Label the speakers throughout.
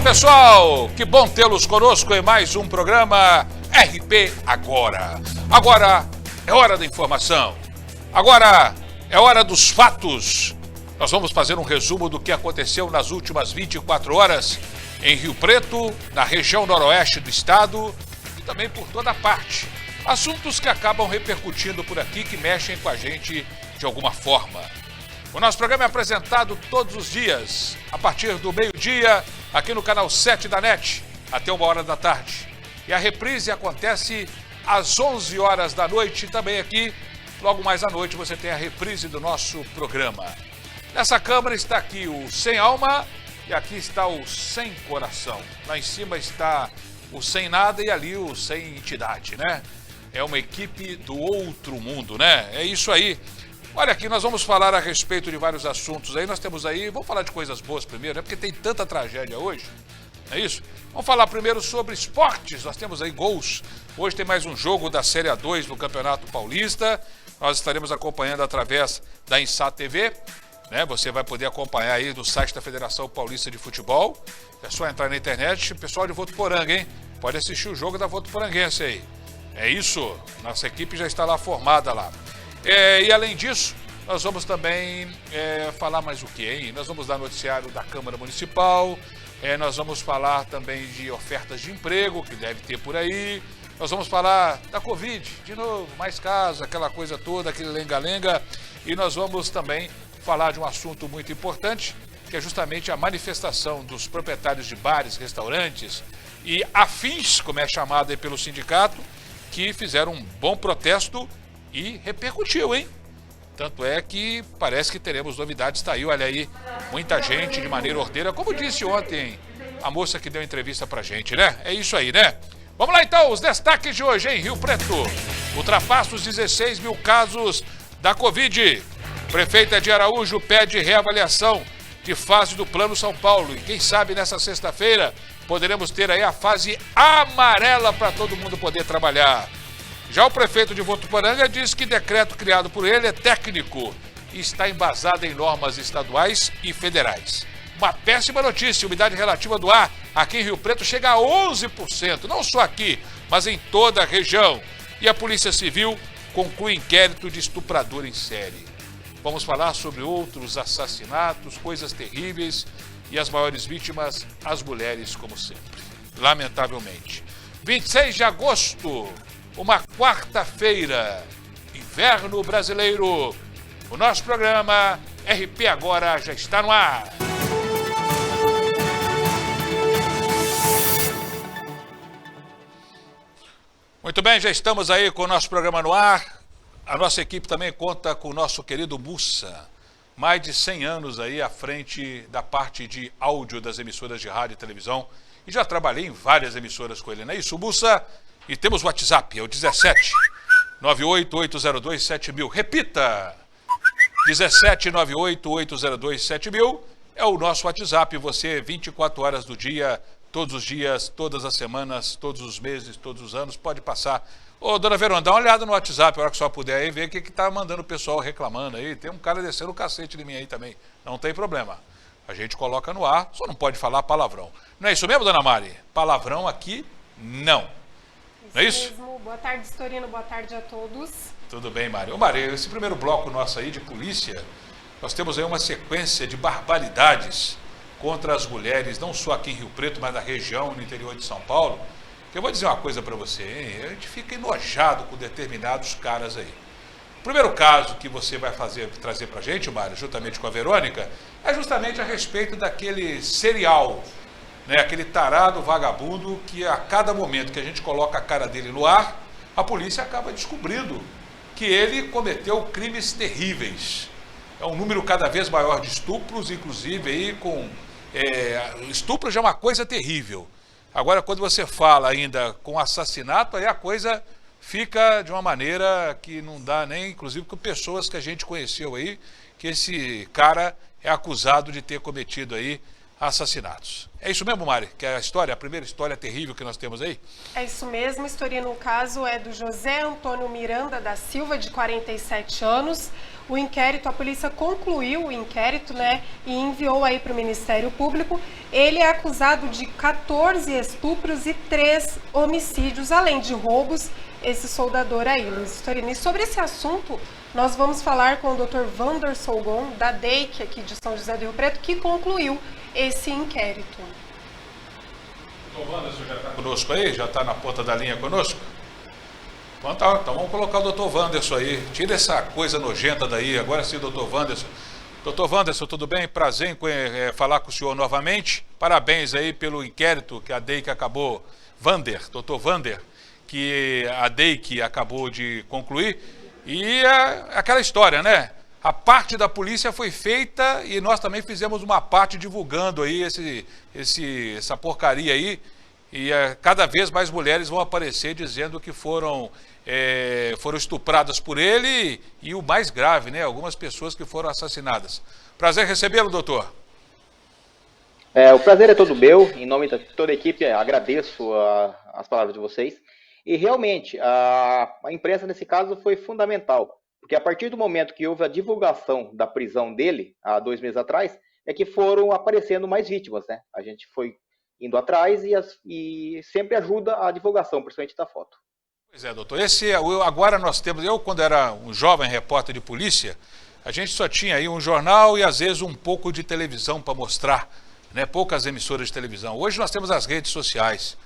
Speaker 1: pessoal, que bom tê-los conosco em mais um programa RP Agora. Agora é hora da informação, agora é hora dos fatos. Nós vamos fazer um resumo do que aconteceu nas últimas 24 horas em Rio Preto, na região noroeste do estado e também por toda parte. Assuntos que acabam repercutindo por aqui, que mexem com a gente de alguma forma. O nosso programa é apresentado todos os dias, a partir do meio-dia, aqui no canal 7 da NET, até 1h da tarde. E a reprise acontece às 11 horas da noite, também aqui, logo mais à noite, você tem a reprise do nosso programa. Nessa câmera está aqui o Sem Alma e aqui está o Sem Coração. Lá em cima está o Sem Nada e ali o Sem Entidade, né? É uma equipe do outro mundo, né? É isso aí. Olha aqui, nós vamos falar a respeito de vários assuntos aí. Nós temos aí, vamos falar de coisas boas primeiro, né? Porque tem tanta tragédia hoje, não é isso? Vamos falar primeiro sobre esportes. Nós temos aí gols. Hoje tem mais um jogo da Série A2 do Campeonato Paulista. Nós estaremos acompanhando através da Insat TV, né? Você vai poder acompanhar aí no site da Federação Paulista de Futebol. É só entrar na internet. Pessoal de Votuporanga, hein? Pode assistir o jogo da Votuporanguense aí. É isso. Nossa equipe já está lá formada lá. E além disso, nós vamos também falar mais o quê, hein? Nós vamos dar noticiário da Câmara Municipal, nós vamos falar também de ofertas de emprego, que deve ter por aí, nós vamos falar da Covid, de novo, mais casos, aquela coisa toda, aquele lenga-lenga, e nós vamos também falar de um assunto muito importante, que é justamente a manifestação dos proprietários de bares, restaurantes e afins, como é chamado aí pelo sindicato, que fizeram um bom protesto e repercutiu, hein? Tanto é que parece que teremos novidades, tá aí, olha aí, muita gente de maneira ordeira, como disse ontem a moça que deu entrevista pra gente, né? É isso aí, né? Vamos lá então, os destaques de hoje em Rio Preto. Ultrapassa os 16 mil casos da Covid. Prefeita de Araújo pede reavaliação de fase do Plano São Paulo. E quem sabe nessa sexta-feira poderemos ter aí a fase amarela para todo mundo poder trabalhar. Já o prefeito de Votuporanga diz que decreto criado por ele é técnico e está embasado em normas estaduais e federais. Uma péssima notícia, a umidade relativa do ar aqui em Rio Preto chega a 11%, não só aqui, mas em toda a região. E a Polícia Civil conclui inquérito de estuprador em série. Vamos falar sobre outros assassinatos, coisas terríveis e as maiores vítimas, as mulheres, como sempre, lamentavelmente. 26 de agosto... uma quarta-feira, inverno brasileiro. O nosso programa RP Agora já está no ar. Muito bem, já estamos aí com o nosso programa no ar. A nossa equipe também conta com o nosso querido Mussa. Mais de 100 anos aí à frente da parte de áudio das emissoras de rádio e televisão. E já trabalhei em várias emissoras com ele, não é isso, Mussa? E temos o WhatsApp, é o 17 98802 7000. Repita! 17 98802 7000 é o nosso WhatsApp. Você, 24 horas do dia, todos os dias, todas as semanas, todos os meses, todos os anos, pode passar. Ô, dona Verona, dá uma olhada no WhatsApp, a hora que só puder aí, ver o que tá mandando o pessoal reclamando aí. Tem um cara descendo o cacete de mim aí também. Não tem problema. A gente coloca no ar, só não pode falar palavrão. Não é isso mesmo, dona Mari? Palavrão aqui, não. Não é isso?
Speaker 2: Mesmo. Boa tarde, Storino. Boa tarde a todos.
Speaker 1: Tudo bem, Mário. Ô, Mário, esse primeiro bloco nosso aí de polícia, nós temos aí uma sequência de barbaridades contra as mulheres, não só aqui em Rio Preto, mas na região, no interior de São Paulo. Eu vou dizer uma coisa para você, hein? A gente fica enojado com determinados caras aí. O primeiro caso que você vai trazer pra gente, Mário, juntamente com a Verônica, é justamente a respeito daquele serial, né, aquele tarado vagabundo que a cada momento que a gente coloca a cara dele no ar, a polícia acaba descobrindo que ele cometeu crimes terríveis. É um número cada vez maior de estupros, inclusive aí com... estupro já é uma coisa terrível. Agora, quando você fala ainda com assassinato, aí a coisa fica de uma maneira que não dá nem, inclusive com pessoas que a gente conheceu aí, que esse cara é acusado de ter cometido aí assassinatos. É isso mesmo, Mari? Que é a primeira história terrível que nós temos aí?
Speaker 2: É isso mesmo, a história no caso é do José Antônio Miranda da Silva, de 47 anos. O inquérito, a polícia concluiu o inquérito, né, e enviou aí para o Ministério Público. Ele é acusado de 14 estupros e 3 homicídios, além de roubos, esse soldador aí, Luiz Storino. E sobre esse assunto, nós vamos falar com o Dr. Vander Solgon, da DEIC, aqui de São José do Rio Preto, que concluiu esse inquérito.
Speaker 1: O Vander, você já está conosco aí? Já está na ponta da linha conosco? Então tá, então vamos colocar o Dr. Wanderson aí. Tira essa coisa nojenta daí. Agora sim, Dr. Wanderson. Dr. Wanderson, tudo bem? Prazer em falar com o senhor novamente. Parabéns aí pelo inquérito que a DEIC acabou... Dr. Vander, que a DEIC acabou de concluir. E aquela história, né? A parte da polícia foi feita e nós também fizemos uma parte divulgando aí essa porcaria aí. E cada vez mais mulheres vão aparecer dizendo que foram estupradas por ele e o mais grave, né? Algumas pessoas que foram assassinadas. Prazer recebê-lo, doutor.
Speaker 3: O prazer é todo meu. Em nome de toda a equipe, agradeço as palavras de vocês. E realmente, a imprensa nesse caso foi fundamental, porque a partir do momento que houve a divulgação da prisão dele, há 2 meses atrás, é que foram aparecendo mais vítimas, né? A gente foi indo atrás e sempre ajuda a divulgação, principalmente da foto.
Speaker 1: Pois é, doutor. Agora nós temos, eu quando era um jovem repórter de polícia, a gente só tinha aí um jornal e às vezes um pouco de televisão para mostrar, né? Poucas emissoras de televisão. Hoje nós temos as redes sociais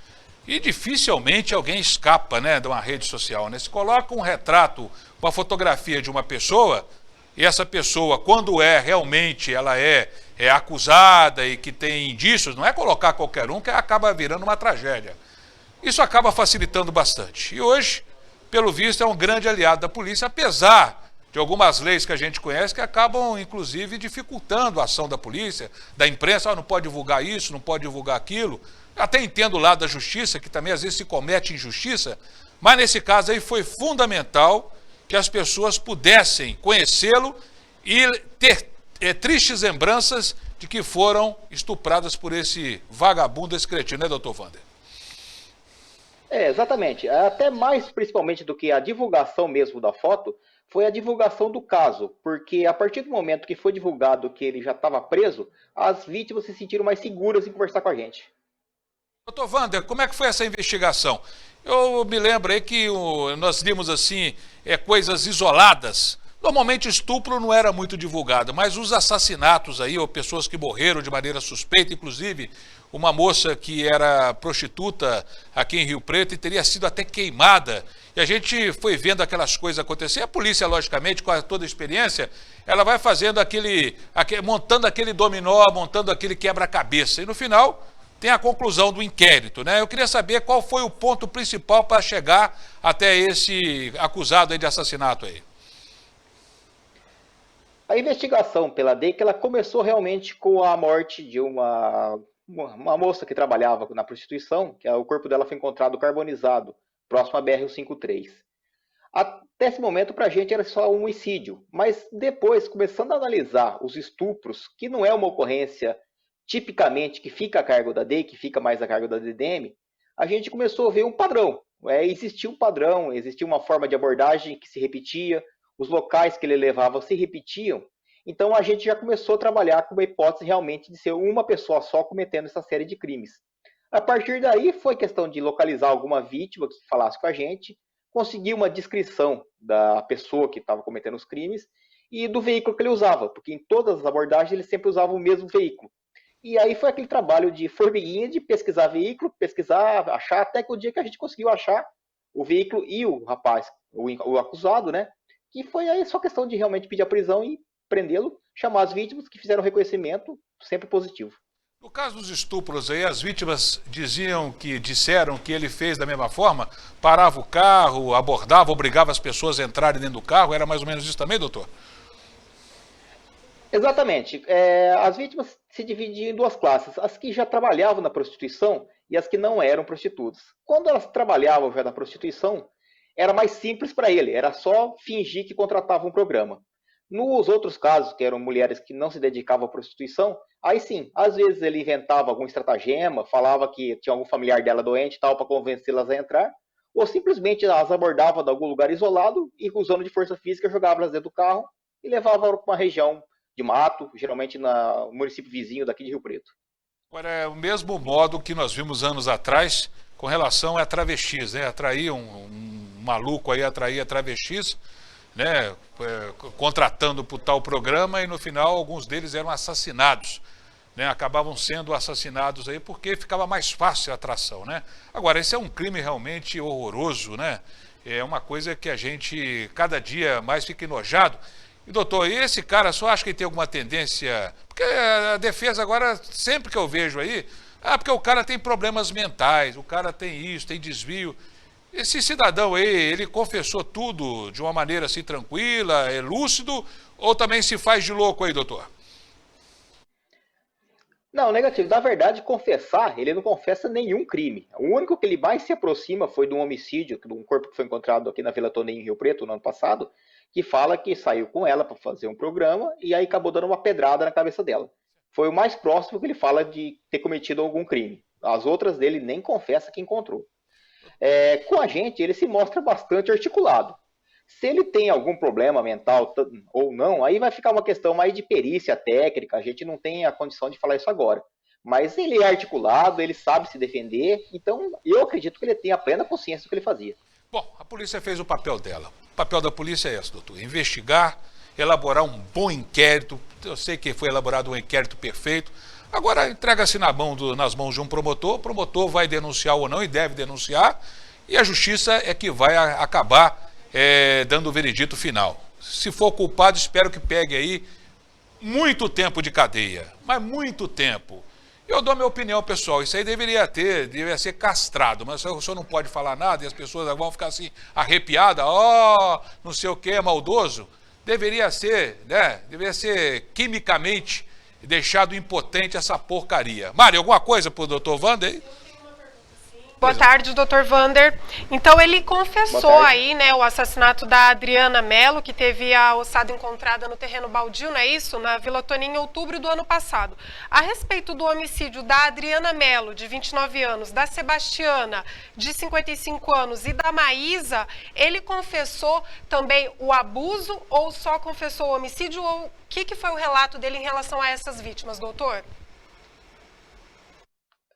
Speaker 1: e dificilmente alguém escapa, né, de uma rede social, né? Se coloca um retrato, uma fotografia de uma pessoa e essa pessoa, quando realmente ela é acusada e que tem indícios, não é colocar qualquer um que acaba virando uma tragédia. Isso acaba facilitando bastante. E hoje, pelo visto, é um grande aliado da polícia, apesar de algumas leis que a gente conhece que acabam, inclusive, dificultando a ação da polícia, da imprensa. Não pode divulgar isso, não pode divulgar aquilo. Até entendo o lado da justiça, que também às vezes se comete injustiça, mas nesse caso aí foi fundamental que as pessoas pudessem conhecê-lo e ter tristes lembranças de que foram estupradas por esse vagabundo, esse cretino, né, doutor Vander?
Speaker 3: Exatamente. Até mais principalmente do que a divulgação mesmo da foto, foi a divulgação do caso, porque a partir do momento que foi divulgado que ele já estava preso, as vítimas se sentiram mais seguras em conversar com a gente.
Speaker 1: Doutor Vander, como é que foi essa investigação? Eu me lembro aí que nós vimos assim, coisas isoladas. Normalmente estupro não era muito divulgado, mas os assassinatos aí, ou pessoas que morreram de maneira suspeita, inclusive uma moça que era prostituta aqui em Rio Preto e teria sido até queimada. E a gente foi vendo aquelas coisas acontecer. A polícia, logicamente, com toda a experiência, ela vai fazendo montando aquele dominó, montando aquele quebra-cabeça. E no final tem a conclusão do inquérito, né? Eu queria saber qual foi o ponto principal para chegar até esse acusado aí de assassinato aí.
Speaker 3: A investigação pela DEIC, ela começou realmente com a morte de uma moça que trabalhava na prostituição, que o corpo dela foi encontrado carbonizado, próximo à BR-153. Até esse momento, para a gente, era só um homicídio, mas depois, começando a analisar os estupros, que não é uma ocorrência tipicamente que fica a cargo da DEIC, que fica mais a cargo da DDM, a gente começou a ver um padrão. Existia um padrão, existia uma forma de abordagem que se repetia, os locais que ele levava se repetiam, então a gente já começou a trabalhar com uma hipótese realmente de ser uma pessoa só cometendo essa série de crimes. A partir daí foi questão de localizar alguma vítima que falasse com a gente, conseguir uma descrição da pessoa que estava cometendo os crimes e do veículo que ele usava, porque em todas as abordagens ele sempre usava o mesmo veículo. E aí foi aquele trabalho de formiguinha, de pesquisar veículo, pesquisar, achar, até que o dia que a gente conseguiu achar o veículo e o rapaz, o acusado, né? Que foi aí só questão de realmente pedir a prisão e prendê-lo, chamar as vítimas que fizeram reconhecimento, sempre positivo.
Speaker 1: No caso dos estupros aí, as vítimas disseram que ele fez da mesma forma, parava o carro, abordava, obrigava as pessoas a entrarem dentro do carro, era mais ou menos isso também, doutor?
Speaker 3: Exatamente. As vítimas se dividiam em 2 classes, as que já trabalhavam na prostituição e as que não eram prostitutas. Quando elas trabalhavam já na prostituição, era mais simples para ele, era só fingir que contratava um programa. Nos outros casos, que eram mulheres que não se dedicavam à prostituição, aí sim, às vezes ele inventava algum estratagema, falava que tinha algum familiar dela doente e tal, para convencê-las a entrar, ou simplesmente as abordava de algum lugar isolado e, usando de força física, jogava elas dentro do carro e levava para uma região de mato, geralmente no município vizinho daqui de Rio Preto.
Speaker 1: Agora, é o mesmo modo que nós vimos anos atrás com relação a travestis, né? Atrair um maluco aí, atrair travestis, né? Contratando por tal programa, e no final alguns deles eram assassinados, né? Acabavam sendo assassinados aí porque ficava mais fácil a atração, né? Agora, esse é um crime realmente horroroso, né? É uma coisa que a gente cada dia mais fica enojado. E, doutor, e esse cara, só acha que ele tem alguma tendência? Porque a defesa agora, sempre que eu vejo aí, porque o cara tem problemas mentais, o cara tem isso, tem desvio. Esse cidadão aí, ele confessou tudo de uma maneira assim tranquila, é lúcido, ou também se faz de louco aí, doutor?
Speaker 3: Não, negativo. Na verdade, confessar, ele não confessa nenhum crime. O único que ele mais se aproxima foi de um homicídio, de um corpo que foi encontrado aqui na Vila Toninho, em Rio Preto, no ano passado, que fala que saiu com ela para fazer um programa e aí acabou dando uma pedrada na cabeça dela. Foi o mais próximo que ele fala de ter cometido algum crime. As outras dele nem confessa que encontrou. Com a gente, ele se mostra bastante articulado. Se ele tem algum problema mental ou não, aí vai ficar uma questão mais de perícia técnica, a gente não tem a condição de falar isso agora. Mas ele é articulado, ele sabe se defender, então eu acredito que ele tem a plena consciência do que ele fazia.
Speaker 1: Bom, a polícia fez o papel dela. O papel da polícia é esse, doutor: investigar, elaborar um bom inquérito. Eu sei que foi elaborado um inquérito perfeito. Agora entrega-se nas mãos de um promotor, o promotor vai denunciar ou não, e deve denunciar, e a justiça é que vai acabar dando o veredito final. Se for culpado, espero que pegue aí muito tempo de cadeia, mas muito tempo. Eu dou a minha opinião, pessoal, isso aí deveria ser castrado, mas o senhor não pode falar nada e as pessoas vão ficar assim arrepiadas, não sei o que, é maldoso. Deveria ser, né? Deveria ser quimicamente deixado impotente essa porcaria. Mário, alguma coisa pro doutor Wander aí?
Speaker 2: Boa tarde, doutor Wander. Então, ele confessou aí, né, o assassinato da Adriana Mello, que teve a ossada encontrada no terreno baldio, não é isso? Na Vila Toninho, em outubro do ano passado. A respeito do homicídio da Adriana Mello, de 29 anos, da Sebastiana, de 55 anos, e da Maísa, ele confessou também o abuso ou só confessou o homicídio? Ou o que foi o relato dele em relação a essas vítimas, doutor?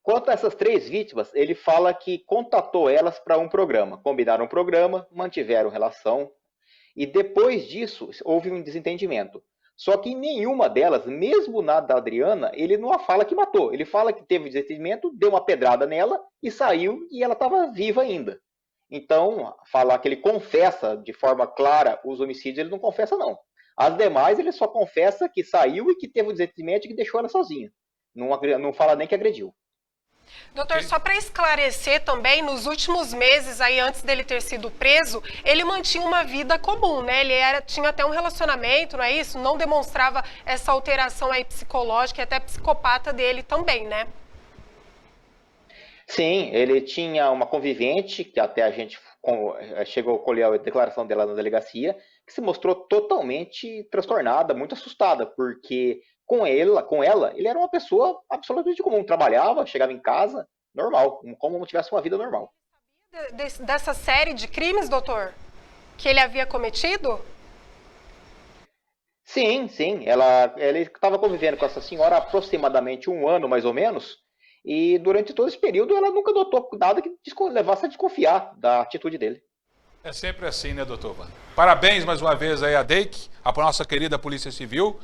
Speaker 3: Quanto a essas 3 vítimas, ele fala que contatou elas para um programa. Combinaram um programa, mantiveram relação, e depois disso houve um desentendimento. Só que em nenhuma delas, mesmo na da Adriana, ele não fala que matou. Ele fala que teve desentendimento, deu uma pedrada nela e saiu, e ela estava viva ainda. Então, falar que ele confessa de forma clara os homicídios, ele não confessa, não. As demais, ele só confessa que saiu e que teve um desentendimento e que deixou ela sozinha. Não fala nem que agrediu.
Speaker 2: Doutor, só para esclarecer também, nos últimos meses, aí antes dele ter sido preso, ele mantinha uma vida comum, né? Ele tinha até um relacionamento, não é isso? Não demonstrava essa alteração aí psicológica e até psicopata dele também, né?
Speaker 3: Sim, ele tinha uma convivente, que até a gente chegou a colher a declaração dela na delegacia, que se mostrou totalmente transtornada, muito assustada, porque com ela, ele era uma pessoa absolutamente comum, trabalhava, chegava em casa, normal, como tivesse uma vida normal.
Speaker 2: Dessa série de crimes, doutor, que ele havia cometido?
Speaker 3: Sim, ele estava convivendo com essa senhora há aproximadamente 1 ano, mais ou menos, e durante todo esse período ela nunca notou nada que levasse a desconfiar da atitude dele.
Speaker 1: É sempre assim, né, doutor Wander? Parabéns mais uma vez aí a DEIC, a nossa querida Polícia Civil.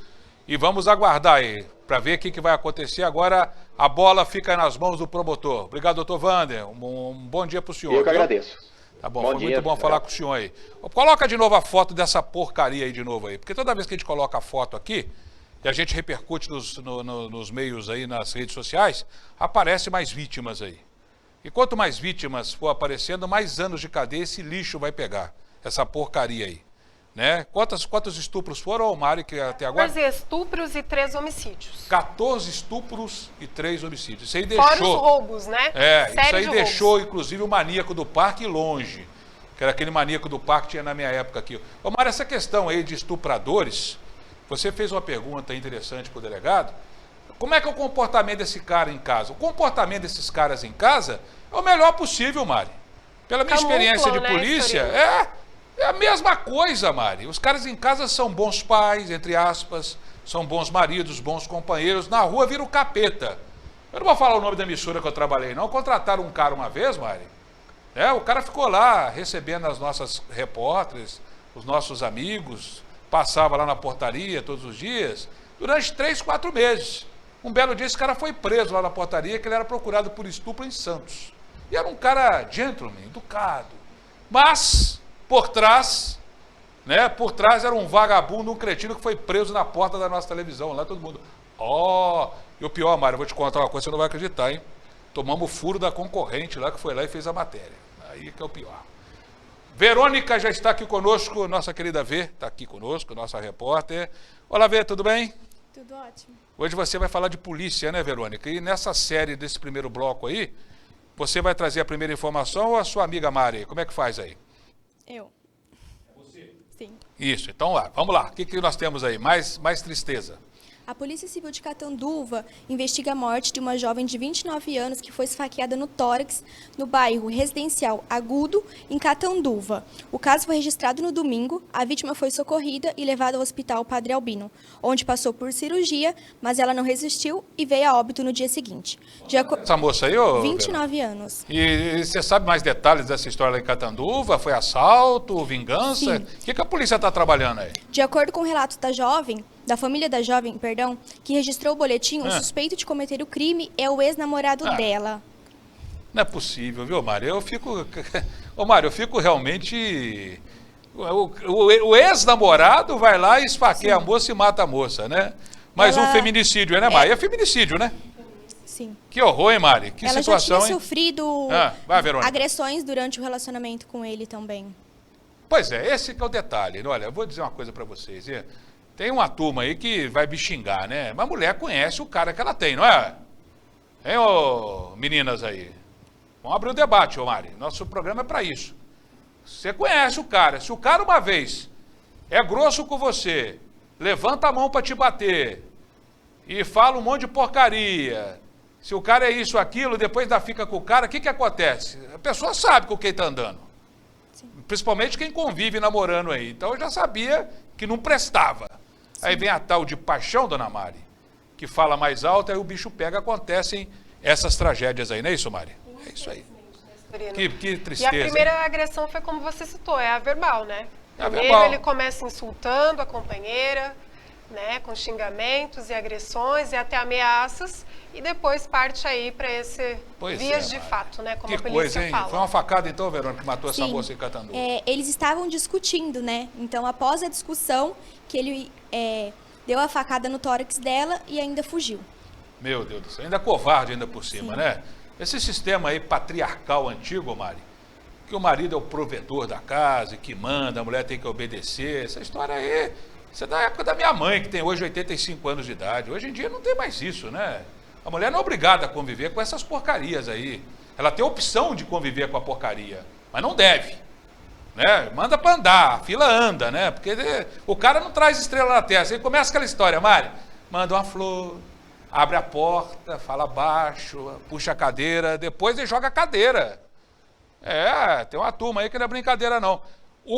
Speaker 1: E vamos aguardar aí, para ver o que vai acontecer. Agora a bola fica nas mãos do promotor. Obrigado, doutor Wander. Um bom dia para o senhor.
Speaker 3: Eu que agradeço.
Speaker 1: Tá bom, foi muito bom falar com o senhor aí. Coloca de novo a foto dessa porcaria aí de novo aí. Porque toda vez que a gente coloca a foto aqui, e a gente repercute nos meios aí, nas redes sociais, aparece mais vítimas aí. E quanto mais vítimas for aparecendo, mais anos de cadeia esse lixo vai pegar. Essa porcaria aí. Né? Quantos estupros foram, Mari, que até agora?
Speaker 2: 14 estupros e 3 homicídios.
Speaker 1: 14 estupros e 3 homicídios. Isso aí deixou...
Speaker 2: Fora os roubos, né?
Speaker 1: Isso aí deixou, inclusive, o maníaco do parque longe. que era aquele maníaco do parque que tinha na minha época aqui. Ô, Mário, essa questão aí de estupradores, você fez uma pergunta interessante para o delegado. Como é que é o comportamento desse cara em casa? O comportamento desses caras em casa é o melhor possível, Mari. Pela minha experiência de polícia, é a mesma coisa, Mari. Os caras em casa são bons pais, entre aspas, são bons maridos, bons companheiros. Na rua vira o capeta. Eu não vou falar o nome da emissora que eu trabalhei, não. Contrataram um cara uma vez, Mari. O cara ficou lá recebendo as nossas repórteres, os nossos amigos, passava lá na portaria todos os dias, durante 3, 4 meses. Um belo dia esse cara foi preso lá na portaria, que ele era procurado por estupro em Santos. E era um cara gentleman, educado. Mas, por trás, por trás era um vagabundo, um cretino que foi preso na porta da nossa televisão. Lá todo mundo, e o pior, Mário, eu vou te contar uma coisa, você não vai acreditar, hein? Tomamos o furo da concorrente lá, que foi lá e fez a matéria. Aí que é o pior. Verônica já está aqui conosco, nossa querida Vê, está aqui conosco, nossa repórter. Olá, Vê, tudo bem?
Speaker 4: Tudo ótimo.
Speaker 1: Hoje você vai falar de polícia, né, Verônica? E nessa série desse primeiro bloco aí, você vai trazer a primeira informação ou a sua amiga Mari? Como é que faz aí?
Speaker 4: Eu.
Speaker 1: Você?
Speaker 4: Sim.
Speaker 1: Isso, então vamos lá. O que nós temos aí? Mais tristeza.
Speaker 4: A Polícia Civil de Catanduva investiga a morte de uma jovem de 29 anos que foi esfaqueada no tórax no bairro residencial Agudo, em Catanduva. O caso foi registrado no domingo. A vítima foi socorrida e levada ao Hospital Padre Albino, onde passou por cirurgia, mas ela não resistiu e veio a óbito no dia seguinte.
Speaker 1: Essa moça aí, ô?
Speaker 4: 29 anos.
Speaker 1: E você sabe mais detalhes dessa história lá em Catanduva? Foi assalto, vingança?
Speaker 4: Sim.
Speaker 1: O que a polícia está trabalhando aí?
Speaker 4: De acordo com relatos da família da jovem, que registrou o boletim, o suspeito de cometer o crime é o ex-namorado dela.
Speaker 1: Não é possível, viu, Mário? Eu fico realmente... O ex-namorado vai lá e esfaqueia a moça e mata a moça, né? Mas um feminicídio, né, Mário? É feminicídio, né?
Speaker 4: Sim.
Speaker 1: Que horror, hein, Mari? Que
Speaker 4: ela
Speaker 1: situação,
Speaker 4: já tinha
Speaker 1: hein?
Speaker 4: sofrido agressões durante o relacionamento com ele também.
Speaker 1: Pois é, esse que é o detalhe. Olha, eu vou dizer uma coisa pra vocês. Tem uma turma aí que vai me xingar, né? Mas a mulher conhece o cara que ela tem, não é? Hein, ô meninas aí? Vamos abrir o debate, ô Mari. Nosso programa é pra isso. Você conhece o cara. Se o cara uma vez é grosso com você, levanta a mão pra te bater e fala um monte de porcaria, se o cara é isso, aquilo, depois ainda fica com o cara, o que acontece? A pessoa sabe com quem tá andando. Sim. Principalmente quem convive namorando aí. Então eu já sabia que não prestava. Sim. Aí vem a tal de paixão, dona Mari, que fala mais alto, aí o bicho pega, acontecem essas tragédias aí, não é isso, Mari? É isso aí. Que tristeza.
Speaker 2: E a primeira agressão foi como você citou, é a verbal, né?
Speaker 1: Primeiro
Speaker 2: ele começa insultando a companheira, né, com xingamentos e agressões e até ameaças, e depois parte aí para esse vias de fato, né, como a polícia fala.
Speaker 1: Foi uma facada então, Verônica, que matou essa moça em Catanduva.
Speaker 4: Eles estavam discutindo, né? Então, após a discussão, que ele deu a facada no tórax dela e ainda fugiu.
Speaker 1: Meu Deus do céu, ainda covarde ainda por cima, né? Esse sistema aí patriarcal antigo, Mari, que o marido é o provedor da casa, que manda, a mulher tem que obedecer, essa história aí, isso é da época da minha mãe, que tem hoje 85 anos de idade. Hoje em dia não tem mais isso, né? A mulher não é obrigada a conviver com essas porcarias aí. Ela tem a opção de conviver com a porcaria, mas não deve, né? Manda pra andar, a fila anda, né? Porque o cara não traz estrela na testa. Aí começa aquela história, Mari, manda uma flor, abre a porta, fala baixo, puxa a cadeira, depois ele joga a cadeira. Tem uma turma aí que não é brincadeira, não. O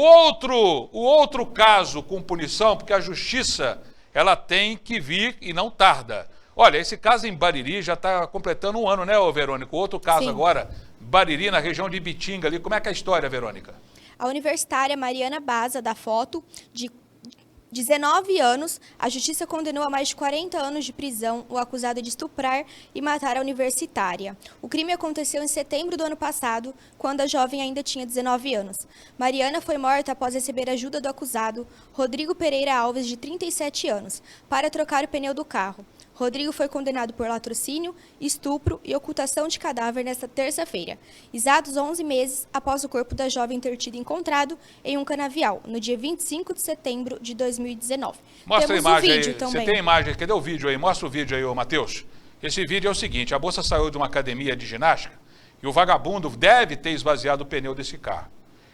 Speaker 1: outro caso com punição, porque a justiça, ela tem que vir e não tarda. Olha, esse caso em Bariri já está completando 1 ano, né, Verônica? O outro caso agora, Bariri, na região de Ibitinga, ali. Como é que é a história, Verônica?
Speaker 4: A universitária Mariana Baza, da foto, de 19 anos, a justiça condenou a mais de 40 anos de prisão o acusado de estuprar e matar a universitária. O crime aconteceu em setembro do ano passado, quando a jovem ainda tinha 19 anos. Mariana foi morta após receber ajuda do acusado, Rodrigo Pereira Alves, de 37 anos, para trocar o pneu do carro. Rodrigo foi condenado por latrocínio, estupro e ocultação de cadáver nesta terça-feira, exatos 11 meses após o corpo da jovem ter sido encontrado em um canavial, no dia 25 de setembro de 2019.
Speaker 1: Mostra
Speaker 4: Temos
Speaker 1: a imagem
Speaker 4: um vídeo
Speaker 1: aí.
Speaker 4: também.
Speaker 1: Você tem a imagem? Cadê o vídeo aí? Mostra o vídeo aí, ô Matheus. Esse vídeo é o seguinte, a moça saiu de uma academia de ginástica e o vagabundo deve ter esvaziado o pneu desse carro.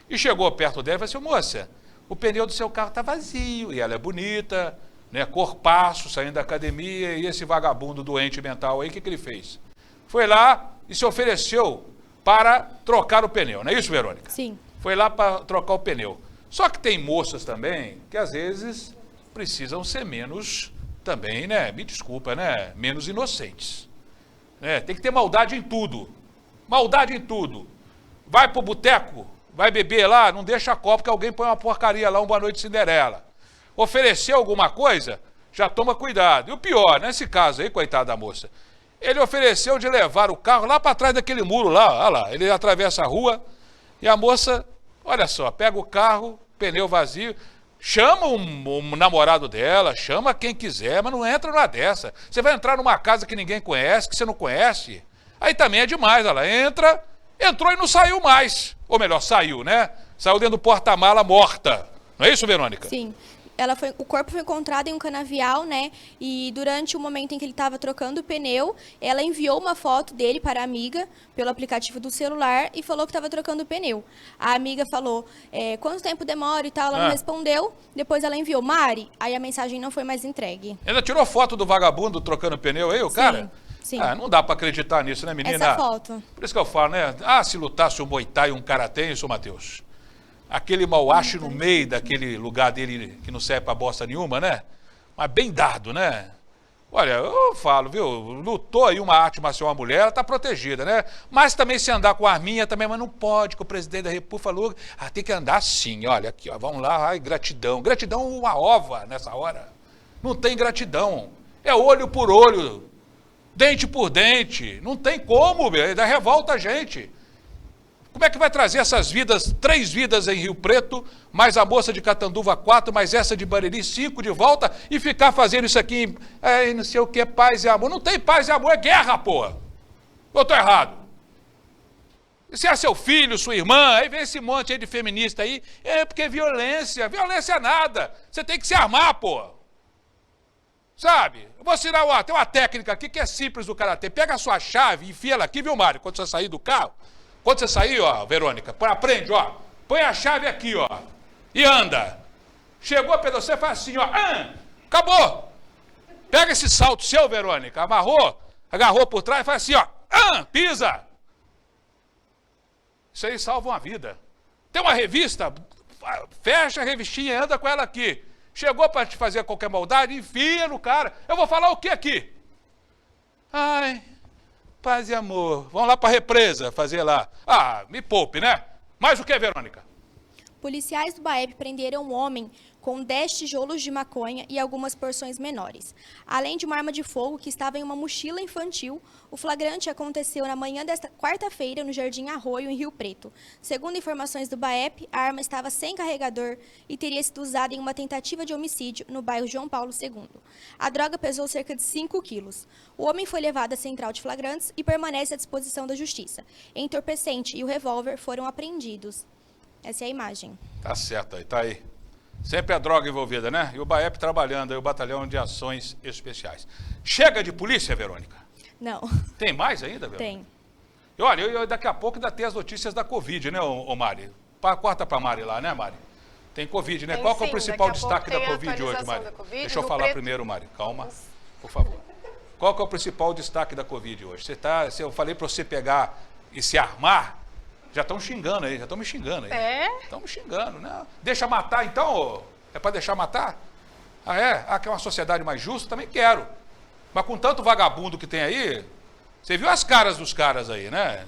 Speaker 1: E chegou perto dela e falou assim, moça, o pneu do seu carro está vazio, e ela é bonita, né, corpaço, saindo da academia, e esse vagabundo doente mental aí, o que ele fez? Foi lá e se ofereceu para trocar o pneu, não é isso, Verônica?
Speaker 4: Sim.
Speaker 1: Foi lá para trocar o pneu. Só que tem moças também que às vezes precisam ser menos, também, né, me desculpa, né, menos inocentes. Né? Tem que ter maldade em tudo. Maldade em tudo. Vai pro boteco, vai beber lá, não deixa a copa que alguém põe uma porcaria lá, um Boa Noite Cinderela. Ofereceu alguma coisa, já toma cuidado. E o pior, nesse caso aí, coitada da moça, ele ofereceu de levar o carro lá para trás daquele muro lá, olha lá, ele atravessa a rua e a moça, olha só, pega o carro, pneu vazio, chama um namorado dela, chama quem quiser, mas não entra numa dessa. Você vai entrar numa casa que ninguém conhece, que você não conhece, aí também é demais, ela entrou e não saiu mais. Ou melhor, saiu, né? Saiu dentro do porta-mala morta. Não é isso, Verônica?
Speaker 4: Sim. O corpo foi encontrado em um canavial, né? E durante o momento em que ele estava trocando o pneu, ela enviou uma foto dele para a amiga pelo aplicativo do celular e falou que estava trocando o pneu. A amiga falou, quanto tempo demora e tal, ela não respondeu. Depois ela enviou, Mari, aí a mensagem não foi mais entregue.
Speaker 1: Ela tirou foto do vagabundo trocando pneu aí, o cara?
Speaker 4: Sim.
Speaker 1: Ah, não dá pra acreditar nisso, né, menina?
Speaker 4: Essa foto.
Speaker 1: Por isso que eu falo, né? Ah, se lutasse um Muay Thai e um Karatê, isso, Matheus. Aquele Mauache no meio daquele lugar dele que não serve pra bosta nenhuma, né? Mas bem dado, né? Olha, eu falo, viu? Lutou aí uma arte marcial, uma mulher, ela tá protegida, né? Mas também se andar com a arminha também, mas não pode, que o presidente da República falou, tem que andar assim, olha aqui, ó, vamos lá, ai, gratidão. Gratidão uma ova nessa hora. Não tem gratidão. É olho por olho, dente por dente. Não tem como, dá revolta a gente. Como é que vai trazer essas vidas, 3 vidas em Rio Preto, mais a moça de Catanduva 4, mais essa de Bariri 5 de volta e ficar fazendo isso aqui, não sei o que, paz e amor. Não tem paz e amor, é guerra, porra. Ou estou errado? E se é seu filho, sua irmã, aí vem esse monte aí de feminista aí, porque é violência. Violência é nada. Você tem que se armar, porra. Sabe? Eu vou ensinar, tem uma técnica aqui que é simples do karatê. Pega a sua chave e enfia ela aqui, viu, Mário? Quando você sair do carro. Quando você sair, ó, Verônica, aprende, ó. Põe a chave aqui, ó. E anda. Chegou perto de você, faz assim, ó. Acabou. Pega esse salto seu, Verônica, agarrou por trás e faz assim, ó. Pisa. Isso aí salva uma vida. Tem uma revista, fecha a revistinha e anda com ela aqui. Chegou para te fazer qualquer maldade, enfia no cara. Eu vou falar o que aqui? Ai, paz e amor. Vamos lá para a represa fazer lá. Me poupe, né? Mais o que, Verônica?
Speaker 4: Policiais do BAEP prenderam um homem com 10 tijolos de maconha e algumas porções menores. Além de uma arma de fogo que estava em uma mochila infantil, o flagrante aconteceu na manhã desta quarta-feira no Jardim Arroio, em Rio Preto. Segundo informações do BAEP, a arma estava sem carregador e teria sido usada em uma tentativa de homicídio no bairro João Paulo II. A droga pesou cerca de 5 quilos. O homem foi levado à central de flagrantes e permanece à disposição da justiça. Entorpecente e o revólver foram apreendidos. Essa é a imagem.
Speaker 1: Tá certo aí, tá aí. Sempre a droga envolvida, né? E o BAEP trabalhando aí, o Batalhão de Ações Especiais. Chega de polícia, Verônica?
Speaker 4: Não.
Speaker 1: Tem mais ainda, Verônica?
Speaker 4: Tem.
Speaker 1: E olha, eu daqui a pouco ainda tem as notícias da Covid, né, ô Mari? Corta pra Mari lá, né, Mari? Tem Covid, né?
Speaker 2: Tem,
Speaker 1: Qual que é o
Speaker 2: sim.
Speaker 1: principal
Speaker 2: Daqui a
Speaker 1: destaque da
Speaker 2: pouco tem a
Speaker 1: Covid hoje, Mari?
Speaker 2: atualização da Covid.
Speaker 1: Deixa eu
Speaker 2: Rio
Speaker 1: falar
Speaker 2: Preto.
Speaker 1: primeiro, Mari. Calma, por favor. Qual que é o principal destaque da Covid hoje? Se eu falei pra você pegar e se armar, já estão xingando aí, já estão me xingando aí. Estão me xingando, né? Deixa matar então, ô? É para deixar matar? Quer uma sociedade mais justa? Também quero. Mas com tanto vagabundo que tem aí, você viu as caras dos caras aí, né?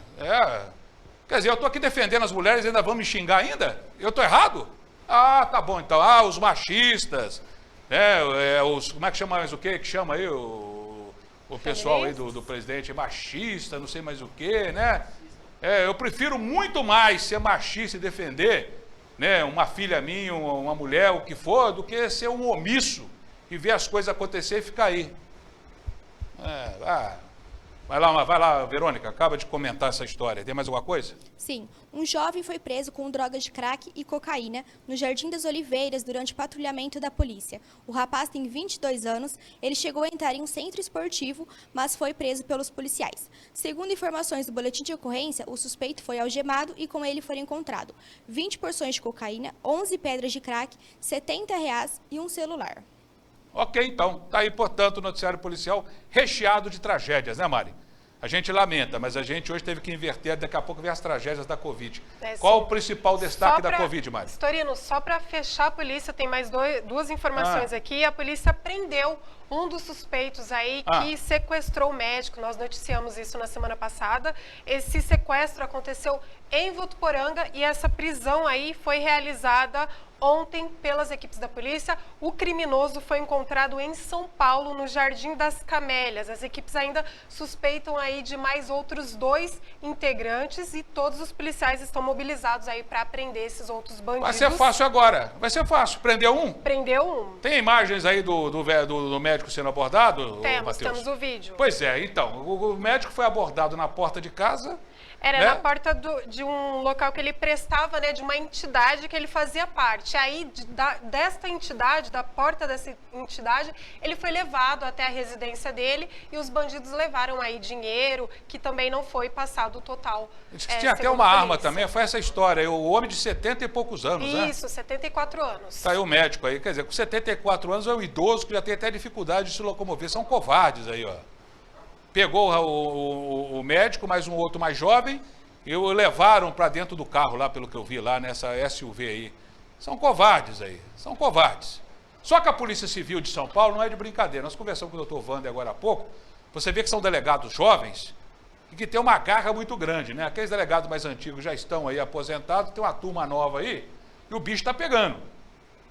Speaker 1: Quer dizer, eu estou aqui defendendo as mulheres e ainda vão me xingar ainda? Eu estou errado? Tá bom então. Os machistas, como é que chama mais o quê? Que chama aí o pessoal aí do presidente machista, não sei mais o quê, né? Eu prefiro muito mais ser machista e defender, né, uma filha minha, uma mulher, o que for, do que ser um omisso e ver as coisas acontecer e ficar aí. Vai lá, Verônica, acaba de comentar essa história. Tem mais alguma coisa?
Speaker 4: Sim, um jovem foi preso com drogas de crack e cocaína no Jardim das Oliveiras durante o patrulhamento da polícia. O rapaz tem 22 anos, ele chegou a entrar em um centro esportivo, mas foi preso pelos policiais. Segundo informações do boletim de ocorrência, o suspeito foi algemado e com ele foram encontrados 20 porções de cocaína, 11 pedras de crack, R$70 e um celular.
Speaker 1: Ok, então. Tá aí, portanto, o noticiário policial recheado de tragédias, né, Mari? A gente lamenta, mas a gente hoje teve que inverter, daqui a pouco vem as tragédias da Covid. Qual o principal destaque da Covid, Mari?
Speaker 2: Storino, só para fechar a polícia, tem mais duas informações aqui. A polícia prendeu um dos suspeitos aí que sequestrou o médico. Nós noticiamos isso na semana passada. Esse sequestro aconteceu em Votuporanga e essa prisão aí foi realizada ontem pelas equipes da polícia. O criminoso foi encontrado em São Paulo, no Jardim das Camélias. As equipes ainda suspeitam aí de mais outros 2 integrantes e todos os policiais estão mobilizados aí para prender esses outros bandidos.
Speaker 1: Vai ser fácil agora. Vai ser fácil. Prendeu um?
Speaker 2: Prendeu um.
Speaker 1: Tem imagens aí do médico sendo abordado,
Speaker 2: Temos o vídeo.
Speaker 1: Pois é, então, o médico foi abordado na porta de casa.
Speaker 2: Era na porta de um local que ele prestava, né, de uma entidade que ele fazia parte. Aí, desta entidade, da porta dessa entidade, ele foi levado até a residência dele e os bandidos levaram aí dinheiro, que também não foi passado o total.
Speaker 1: Tinha até uma arma também, foi essa história, o homem de 70 e poucos anos, né?
Speaker 2: Isso, 74 anos.
Speaker 1: Tá aí o médico aí, quer dizer, com 74 anos é um idoso que já tem até dificuldade de se locomover, são covardes aí, ó. Pegou o médico, mais um outro mais jovem, e o levaram para dentro do carro lá, pelo que eu vi lá, nessa SUV aí. São covardes aí, são covardes. Só que a Polícia Civil de São Paulo não é de brincadeira. Nós conversamos com o doutor Wander agora há pouco, você vê que são delegados jovens e que tem uma garra muito grande, né? Aqueles delegados mais antigos já estão aí aposentados, tem uma turma nova aí, e o bicho está pegando.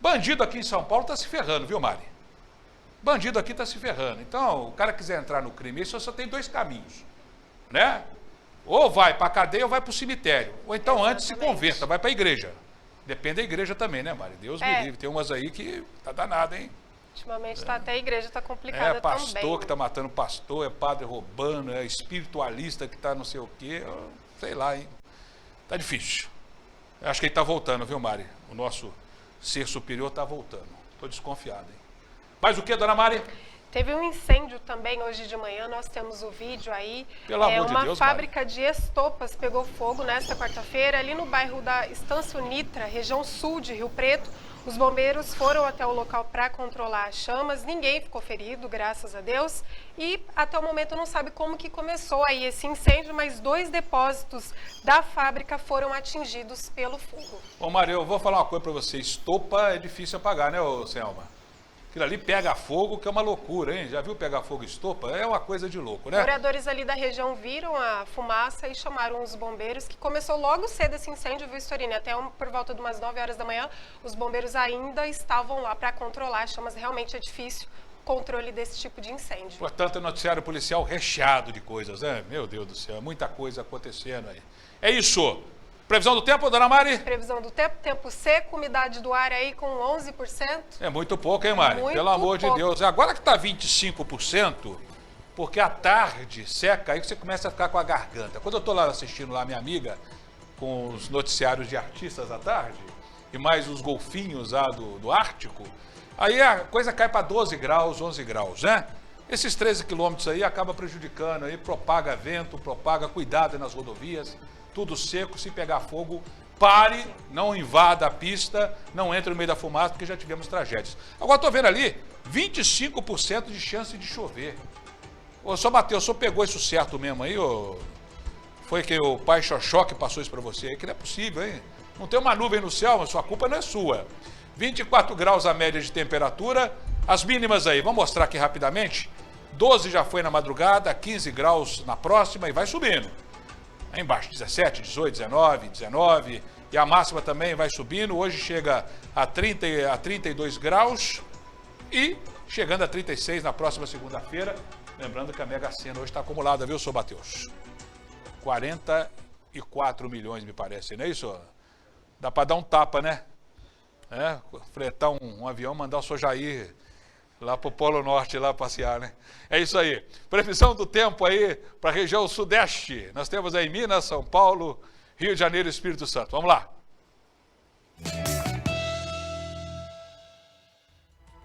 Speaker 1: Bandido aqui em São Paulo está se ferrando, viu, Mari? Bandido aqui está se ferrando. Então, o cara quiser entrar no crime, isso só tem 2 caminhos, né? Ou vai para a cadeia ou vai para o cemitério. Ou então antes se converta, vai para a igreja. Depende da igreja também, né, Mari? Deus me livre. Tem umas aí que tá danada, hein?
Speaker 2: Ultimamente até a igreja está complicada também.
Speaker 1: É pastor que está matando pastor, é padre roubando, é espiritualista que está não sei o quê. Sei lá, hein? Tá difícil. Acho que ele está voltando, viu, Mari? O nosso ser superior está voltando. Estou desconfiado, hein? Mas o que, dona Mari?
Speaker 2: Teve um incêndio também hoje de manhã, nós temos o vídeo aí.
Speaker 1: Pelo amor de Deus,
Speaker 2: uma fábrica de estopas pegou fogo nesta quarta-feira, ali no bairro da Estância Unitra, região sul de Rio Preto. Os bombeiros foram até o local para controlar as chamas, ninguém ficou ferido, graças a Deus. E até o momento não sabe como que começou aí esse incêndio, mas 2 depósitos da fábrica foram atingidos pelo fogo.
Speaker 1: Ô, Maria, eu vou falar uma coisa para você. Estopa é difícil apagar, né, ô Selma? Aquilo ali pega fogo, que é uma loucura, hein? Já viu pegar fogo estopa? É uma coisa de louco, né?
Speaker 2: Moradores ali da região viram a fumaça e chamaram os bombeiros, que começou logo cedo esse incêndio, viu, Storino? Até por volta de umas 9 horas da manhã, os bombeiros ainda estavam lá para controlar as chamas. Realmente é difícil o controle desse tipo de incêndio.
Speaker 1: Portanto, o noticiário policial recheado de coisas, né? Meu Deus do céu, muita coisa acontecendo aí. É isso. Previsão do tempo, dona Mari?
Speaker 2: Previsão do tempo, tempo seco, umidade do ar aí com 11%.
Speaker 1: É muito pouco, hein, Mari?
Speaker 2: Muito
Speaker 1: Pelo amor
Speaker 2: pouco.
Speaker 1: de Deus. Agora que está 25%, porque à tarde seca, aí você começa a ficar com a garganta. Quando eu estou lá assistindo lá minha amiga, com os noticiários de artistas à tarde, e mais os golfinhos lá do Ártico, aí a coisa cai para 12 graus, 11 graus, né? Esses 13 quilômetros aí acaba prejudicando, aí propaga vento, propaga, cuidado nas rodovias, tudo seco, se pegar fogo, pare, não invada a pista, não entre no meio da fumaça, porque já tivemos tragédias. Agora estou vendo ali, 25% de chance de chover. Ô, só Matheus, o senhor pegou isso certo mesmo aí, ô? Foi que o pai Xoxó que passou isso para você aí, que não é possível, hein? Não tem uma nuvem no céu, mas sua culpa não é sua. 24 graus a média de temperatura, as mínimas aí, vamos mostrar aqui rapidamente. 12 já foi na madrugada, 15 graus na próxima e vai subindo. Aí embaixo, 17, 18, 19, 19, e a máxima também vai subindo, hoje chega a 32 graus e chegando a 36 na próxima segunda-feira, lembrando que a Mega Sena hoje está acumulada, viu, senhor Matheus? 44 milhões, me parece, não é isso? Dá para dar um tapa, né? Fretar um avião, mandar o senhor Jair Lá para o Polo Norte, lá passear, né? É isso aí. Previsão do tempo aí para a região sudeste. Nós temos aí Minas, São Paulo, Rio de Janeiro e Espírito Santo. Vamos lá.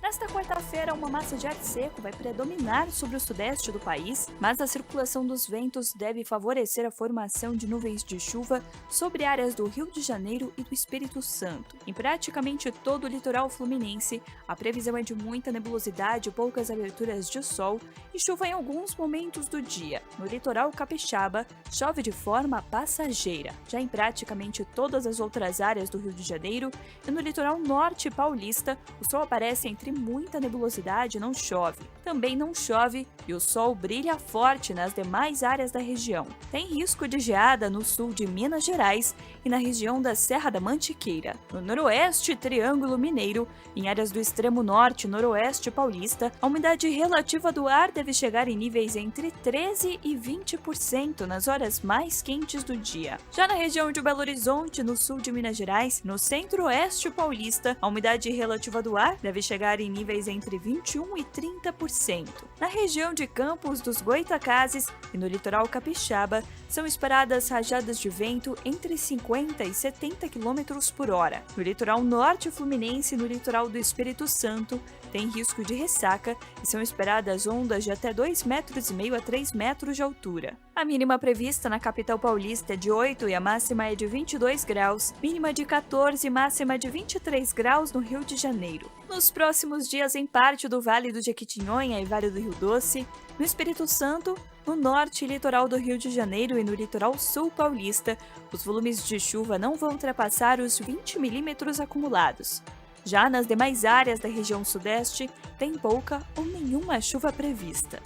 Speaker 5: Nesta quarta-feira, uma massa de ar seco vai predominar sobre o sudeste do país, mas a circulação dos ventos deve favorecer a formação de nuvens de chuva sobre áreas do Rio de Janeiro e do Espírito Santo. Em praticamente todo o litoral fluminense, a previsão é de muita nebulosidade, poucas aberturas de sol e chuva em alguns momentos do dia. No litoral capixaba, chove de forma passageira. Já em praticamente todas as outras áreas do Rio de Janeiro e no litoral norte paulista, o sol aparece entre muita nebulosidade e não chove. Também não chove e o sol brilha forte nas demais áreas da região. Tem risco de geada no sul de Minas Gerais e na região da Serra da Mantiqueira. No noroeste, Triângulo Mineiro, em áreas do extremo norte e noroeste paulista, a umidade relativa do ar deve chegar em níveis entre 13% e 20% nas horas mais quentes do dia. Já na região de Belo Horizonte, no sul de Minas Gerais, no centro-oeste paulista, a umidade relativa do ar deve chegar em níveis entre 21% e 30%. Na região de Campos dos Goytacazes e no litoral capixaba, são esperadas rajadas de vento entre 50 e 70 km por hora. No litoral norte fluminense e no litoral do Espírito Santo, tem risco de ressaca e são esperadas ondas de até 2,5 metros a 3 metros de altura. A mínima prevista na capital paulista é de 8 e a máxima é de 22 graus, mínima de 14 e máxima de 23 graus no Rio de Janeiro. Nos próximos dias, em parte do Vale do Jequitinhonha e Vale do Rio Doce, no Espírito Santo, no norte e litoral do Rio de Janeiro e no litoral sul paulista, os volumes de chuva não vão ultrapassar os 20 milímetros acumulados. Já nas demais áreas da região sudeste, tem pouca ou nenhuma chuva prevista.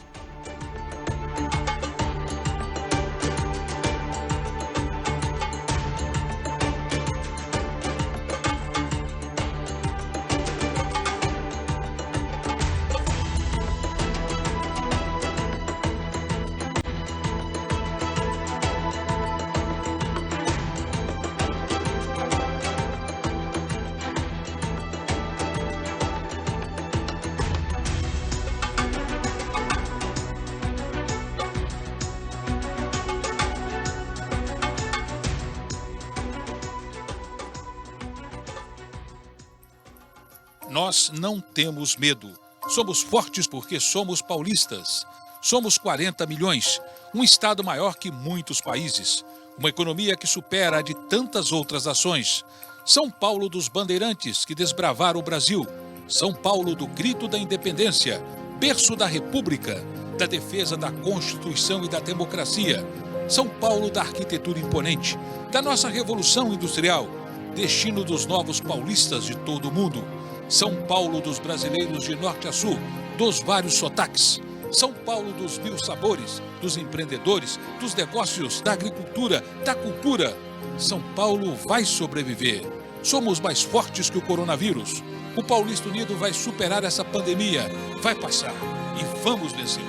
Speaker 1: Nós não temos medo. Somos fortes porque somos paulistas. Somos 40 milhões, um estado maior que muitos países. Uma economia que supera a de tantas outras nações. São Paulo dos bandeirantes que desbravaram o Brasil. São Paulo do grito da independência, berço da República, da defesa da Constituição e da democracia. São Paulo da arquitetura imponente, da nossa revolução industrial, destino dos novos paulistas de todo o mundo. São Paulo dos brasileiros de norte a sul, dos vários sotaques. São Paulo dos mil sabores, dos empreendedores, dos negócios, da agricultura, da cultura. São Paulo vai sobreviver. Somos mais fortes que o coronavírus. O Paulista Unido vai superar essa pandemia, vai passar e vamos vencer.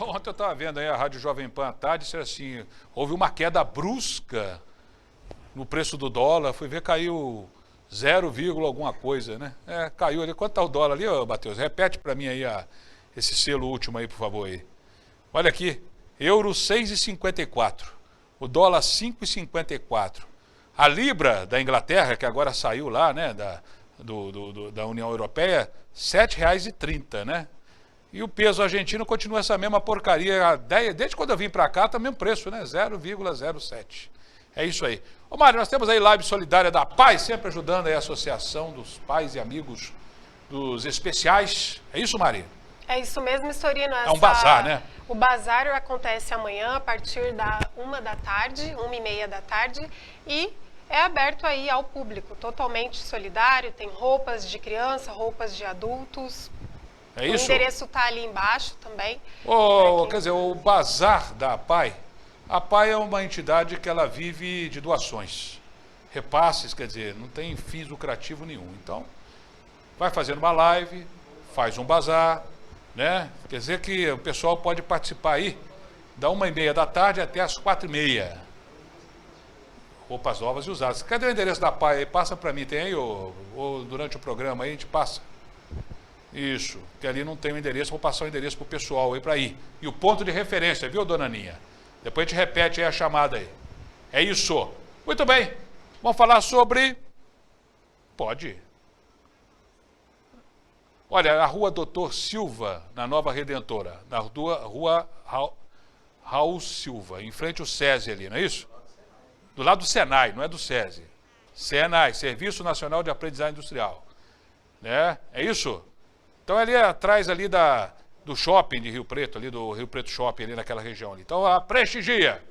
Speaker 1: Ontem eu estava vendo aí a Rádio Jovem Pan à tarde, disse assim, houve uma queda brusca no preço do dólar, fui ver, caiu 0, alguma coisa, né? Caiu ali. Quanto está o dólar ali, Matheus? Repete para mim aí esse selo último aí, por favor. Aí. Olha aqui, euro 6,54, o dólar 5,54. A Libra da Inglaterra, que agora saiu lá, né, da União Europeia, R$ 7,30, né? E o peso argentino continua essa mesma porcaria. Desde quando eu vim para cá, tá o mesmo preço, né? 0,07. É isso aí. Ô Mário, nós temos aí Live Solidária da Paz, sempre ajudando aí a Associação dos Pais e Amigos dos Especiais. É isso, Maria?
Speaker 2: É isso mesmo, Storino.
Speaker 1: É um bazar, né?
Speaker 2: O bazar acontece amanhã a partir da 1h30 da tarde, e é aberto aí ao público, totalmente solidário, tem roupas de criança, roupas de adultos.
Speaker 1: É isso?
Speaker 2: O endereço está ali embaixo também.
Speaker 1: Quer dizer, o bazar da PAI, a PAI é uma entidade que ela vive de doações, repasses, quer dizer, não tem fins lucrativos nenhum. Então, vai fazendo uma live, faz um bazar, né? Quer dizer que o pessoal pode participar aí da 1h30 da tarde até as 4h30. Roupas novas e usadas. Cadê o endereço da PAI aí? Passa para mim, tem aí? Ou durante o programa aí a gente passa? Isso, que ali não tem o endereço, vou passar o endereço para o pessoal aí para ir. E o ponto de referência, viu, dona Aninha? Depois a gente repete aí a chamada aí. É isso. Muito bem, vamos falar sobre... Pode. Olha, a rua Doutor Silva, na Nova Redentora, na rua Raul Silva, em frente ao SESI ali, não é isso? Do lado do Senai, não é do SESI. Senai, Serviço Nacional de Aprendizagem Industrial. Né? É isso? Então, ali atrás ali do shopping de Rio Preto, ali do Rio Preto Shopping, ali naquela região ali. Então, prestigia.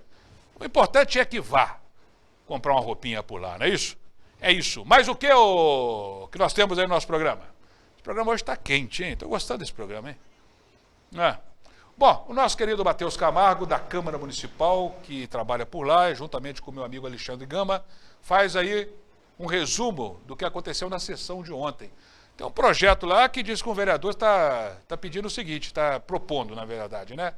Speaker 1: O importante é que vá comprar uma roupinha por lá, não é isso? É isso. Mas o que nós temos aí no nosso programa? Esse programa hoje está quente, hein? Estou gostando desse programa, hein? Bom, o nosso querido Matheus Camargo, da Câmara Municipal, que trabalha por lá, juntamente com o meu amigo Alexandre Gama, faz aí um resumo do que aconteceu na sessão de ontem. Tem um projeto lá que diz que o vereador está pedindo o seguinte, está propondo, na verdade, né?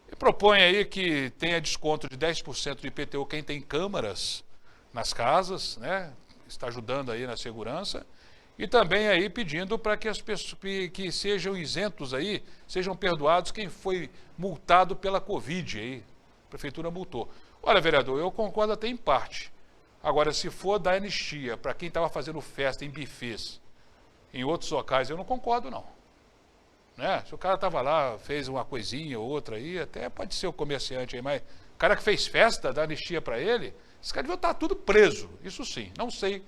Speaker 1: Ele propõe aí que tenha desconto de 10% de IPTU quem tem câmaras nas casas, né? Está ajudando aí na segurança. E também aí pedindo para que as pessoas que sejam isentos aí, sejam perdoados quem foi multado pela Covid aí. A prefeitura multou. Olha, vereador, eu concordo até em parte. Agora, se for dar anistia para quem estava fazendo festa em bufês, em outros locais, eu não concordo, não. Né? Se o cara estava lá, fez uma coisinha ou outra aí, até pode ser o comerciante aí, mas o cara que fez festa, dá anistia para ele, esse cara devia estar tudo preso. Isso sim, não sei.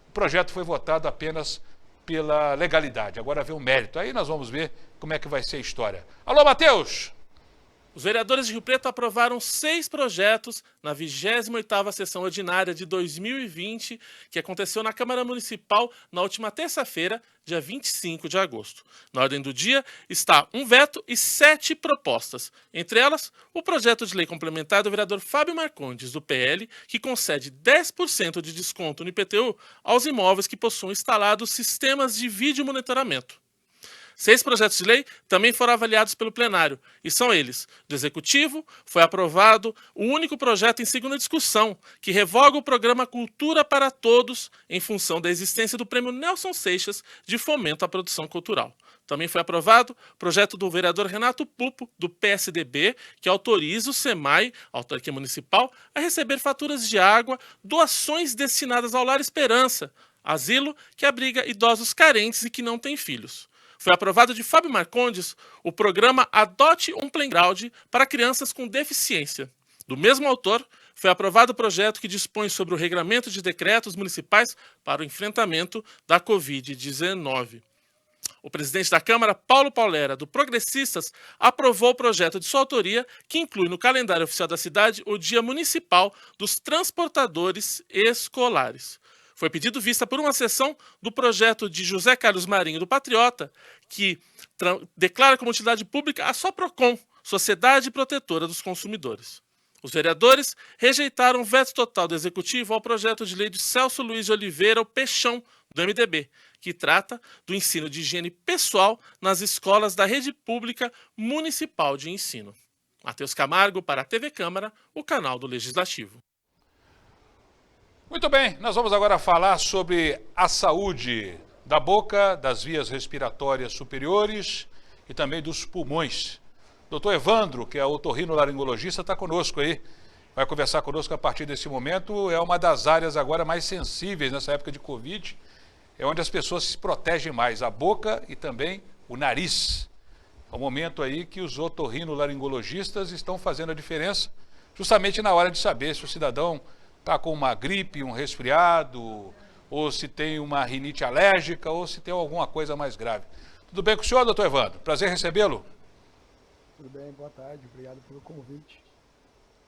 Speaker 1: O projeto foi votado apenas pela legalidade. Agora vem o mérito. Aí nós vamos ver como é que vai ser a história. Alô, Matheus!
Speaker 6: Os vereadores de Rio Preto aprovaram 6 projetos na 28ª sessão ordinária de 2020, que aconteceu na Câmara Municipal na última terça-feira, dia 25 de agosto. Na ordem do dia está um veto e 7 propostas. Entre elas, o projeto de lei complementar do vereador Fábio Marcondes, do PL, que concede 10% de desconto no IPTU aos imóveis que possuam instalados sistemas de vídeo monitoramento. 6 projetos de lei também foram avaliados pelo plenário, e são eles: do Executivo, foi aprovado o único projeto em segunda discussão, que revoga o programa Cultura para Todos, em função da existência do Prêmio Nelson Seixas de Fomento à Produção Cultural. Também foi aprovado o projeto do vereador Renato Pupo, do PSDB, que autoriza o SEMAI, a autarquia municipal, a receber faturas de água, doações destinadas ao Lar Esperança, asilo que abriga idosos carentes e que não têm filhos. Foi aprovado de Fábio Marcondes o programa Adote um Playground para crianças com deficiência. Do mesmo autor, foi aprovado o projeto que dispõe sobre o regramento de decretos municipais para o enfrentamento da Covid-19. O presidente da Câmara, Paulo Paulera, do Progressistas, aprovou o projeto de sua autoria, que inclui no calendário oficial da cidade o Dia Municipal dos Transportadores Escolares. Foi pedido vista por uma sessão do projeto de José Carlos Marinho, do Patriota, que declara como utilidade pública a Soprocon, Sociedade Protetora dos Consumidores. Os vereadores rejeitaram o veto total do Executivo ao projeto de lei de Celso Luiz de Oliveira, o Peixão, do MDB, que trata do ensino de higiene pessoal nas escolas da rede pública municipal de ensino. Matheus Camargo, para a TV Câmara, o canal do Legislativo.
Speaker 1: Muito bem, nós vamos agora falar sobre a saúde da boca, das vias respiratórias superiores e também dos pulmões. Doutor Evandro, que é otorrinolaringologista, está conosco aí. Vai conversar conosco a partir desse momento. É uma das áreas agora mais sensíveis nessa época de Covid. É onde as pessoas se protegem mais, a boca e também o nariz. É um momento aí que os otorrinolaringologistas estão fazendo a diferença, justamente na hora de saber se o cidadão está com uma gripe, um resfriado, ou se tem uma rinite alérgica, ou se tem alguma coisa mais grave. Tudo bem com o senhor, doutor Evandro? Prazer recebê-lo.
Speaker 7: Tudo bem, boa tarde, obrigado pelo convite.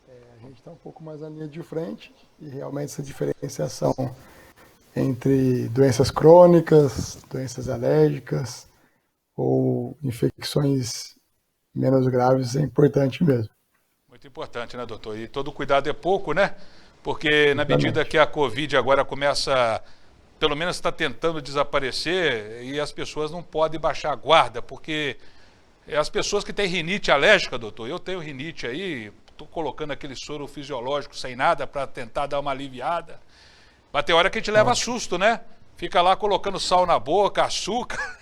Speaker 7: A gente está um pouco mais na linha de frente e realmente essa diferenciação entre doenças crônicas, doenças alérgicas ou infecções menos graves é importante mesmo.
Speaker 1: Muito importante, né, doutor? E todo cuidado é pouco, né? Porque na medida que a Covid agora começa, pelo menos está tentando desaparecer, e as pessoas não podem baixar a guarda, porque as pessoas que têm rinite alérgica, doutor, eu tenho rinite aí, estou colocando aquele soro fisiológico sem nada para tentar dar uma aliviada. Mas tem hora que a gente leva susto, né? Fica lá colocando sal na boca, açúcar,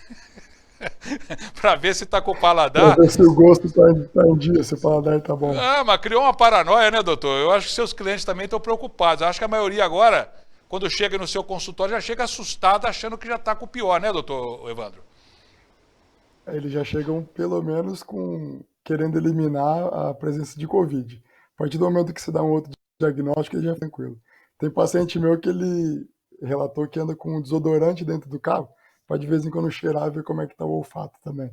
Speaker 1: para ver se está com o paladar.
Speaker 7: Para ver se o gosto está em dia, se o paladar está bom.
Speaker 1: Ah, mas criou uma paranoia, né, doutor? Eu acho que seus clientes também estão preocupados. Eu acho que a maioria agora, quando chega no seu consultório, já chega assustado, achando que já está com o pior, né, doutor Evandro?
Speaker 7: Eles já chegam, pelo menos, querendo eliminar a presença de Covid. A partir do momento que você dá um outro diagnóstico, ele já é tranquilo. Tem paciente meu que ele relatou que anda com um desodorante dentro do carro, para de vez em quando cheirar e ver como é que está o olfato também.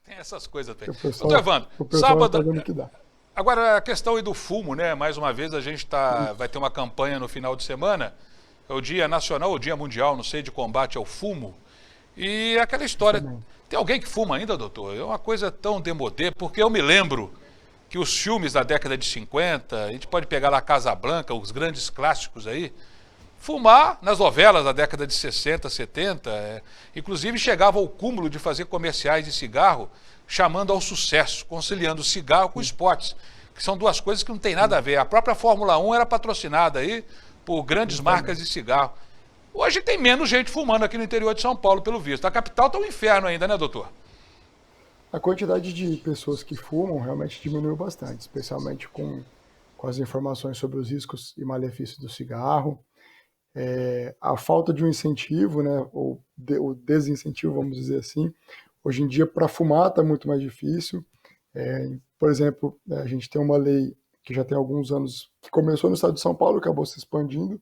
Speaker 1: Tem essas coisas também.
Speaker 7: Doutor
Speaker 1: Evandro,
Speaker 7: sábado... Tá que dá.
Speaker 1: Agora a questão aí do fumo, né? Mais uma vez a gente vai ter uma campanha no final de semana, é o Dia Nacional ou Dia Mundial, não sei, de combate ao fumo. E aquela história, tem alguém que fuma ainda, doutor? É uma coisa tão demodê, porque eu me lembro que os filmes da década de 50, a gente pode pegar lá Casablanca, os grandes clássicos aí, fumar nas novelas da década de 60, 70, inclusive chegava ao cúmulo de fazer comerciais de cigarro, chamando ao sucesso, conciliando o cigarro com esportes, que são duas coisas que não tem nada a ver. A própria Fórmula 1 era patrocinada aí por grandes marcas de cigarro. Hoje tem menos gente fumando aqui no interior de São Paulo, pelo visto. A capital está um inferno ainda, né, doutor?
Speaker 7: A quantidade de pessoas que fumam realmente diminuiu bastante, especialmente com as informações sobre os riscos e malefícios do cigarro. A falta de um incentivo, né, ou o desincentivo, vamos dizer assim. Hoje em dia, para fumar está muito mais difícil. Por exemplo, a gente tem uma lei que já tem alguns anos, que começou no estado de São Paulo, acabou se expandindo,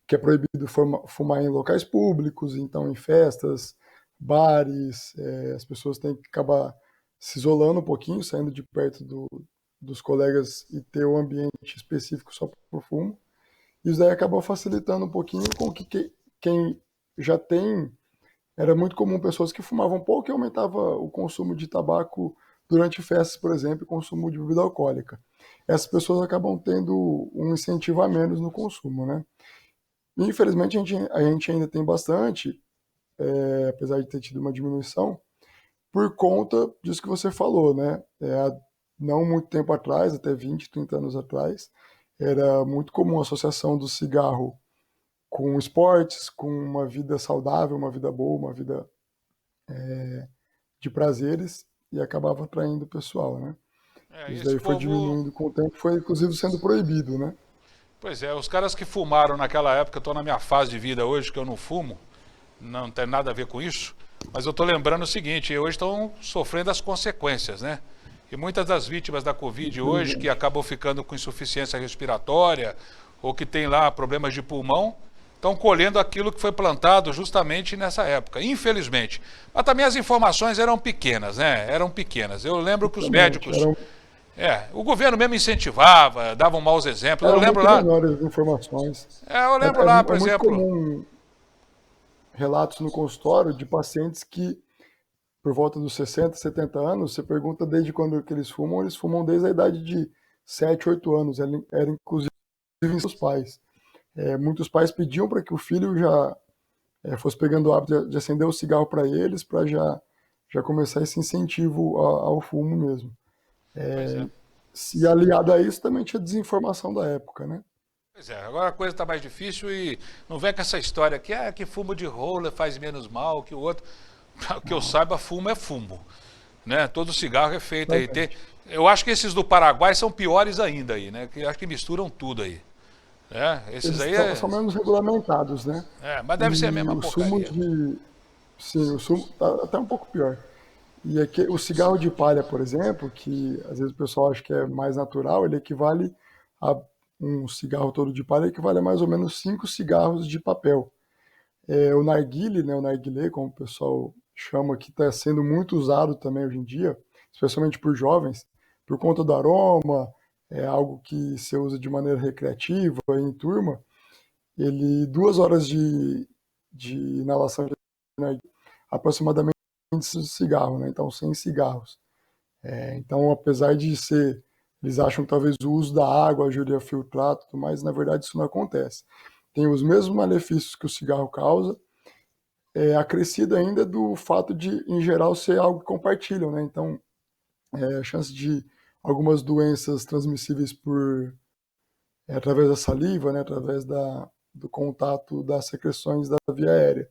Speaker 7: que é proibido fumar em locais públicos, então em festas, bares, as pessoas têm que acabar se isolando um pouquinho, saindo de perto dos colegas e ter um ambiente específico só para o fumo. Isso daí acabou facilitando um pouquinho com que quem já tem... Era muito comum pessoas que fumavam pouco e aumentava o consumo de tabaco durante festas, por exemplo, e consumo de bebida alcoólica. Essas pessoas acabam tendo um incentivo a menos no consumo, né? Infelizmente, a gente ainda tem bastante, apesar de ter tido uma diminuição, por conta disso que você falou, né? Não muito tempo atrás, até 20, 30 anos atrás, era muito comum a associação do cigarro com esportes, com uma vida saudável, uma vida boa, uma vida de prazeres, e acabava atraindo o pessoal, né? Isso daí foi diminuindo com o tempo, foi inclusive sendo proibido, né?
Speaker 1: Pois é, os caras que fumaram naquela época, eu estou na minha fase de vida hoje, que eu não fumo, não tem nada a ver com isso, mas eu estou lembrando o seguinte, hoje estão sofrendo as consequências, né? E muitas das vítimas da Covid hoje, que acabam ficando com insuficiência respiratória, ou que tem lá problemas de pulmão, estão colhendo aquilo que foi plantado justamente nessa época, infelizmente. Mas também as informações eram pequenas, né? Eram pequenas. Eu lembro que os médicos... o governo mesmo incentivava, davam maus exemplos. Eu lembro lá...
Speaker 7: menores informações.
Speaker 1: Eu lembro lá, por exemplo...
Speaker 7: muito comum relatos no consultório de pacientes que, por volta dos 60, 70 anos, você pergunta desde quando que eles fumam desde a idade de 7, 8 anos. Era inclusive seus pais. Muitos pais pediam para que o filho já fosse pegando o hábito de acender o cigarro para eles, para já começar esse incentivo ao fumo mesmo. E aliado a isso também tinha desinformação da época, né?
Speaker 1: Pois é, agora a coisa está mais difícil e não vem com essa história que fumo de rola faz menos mal que o outro. O que eu saiba, fumo é fumo, né? Todo cigarro é feito aí. Eu acho que esses do Paraguai são piores ainda aí, né? Que acho que misturam tudo aí. Esses aí
Speaker 7: são menos regulamentados, né?
Speaker 1: Mas deve ser a mesma porcaria.
Speaker 7: Sim, o sumo tá até um pouco pior. E aqui, o cigarro de palha, por exemplo, que às vezes o pessoal acha que é mais natural, ele equivale a um cigarro todo de palha, equivale a mais ou menos 5 cigarros de papel. O narguilé, né, o narguilé, como o pessoal chama, que está sendo muito usado também hoje em dia, especialmente por jovens, por conta do aroma, é algo que se usa de maneira recreativa, em turma. Ele, 2 horas de inalação de narguilé, aproximadamente de cigarro, né? Então 100 cigarros. Então, apesar de ser, eles acham que talvez o uso da água ajude a filtrar, tudo mais, na verdade isso não acontece. Tem os mesmos malefícios que o cigarro causa, acrescido ainda do fato de, em geral, ser algo que compartilham, né? Então, a chance de algumas doenças transmissíveis através da saliva, né? Através do contato das secreções da via aérea.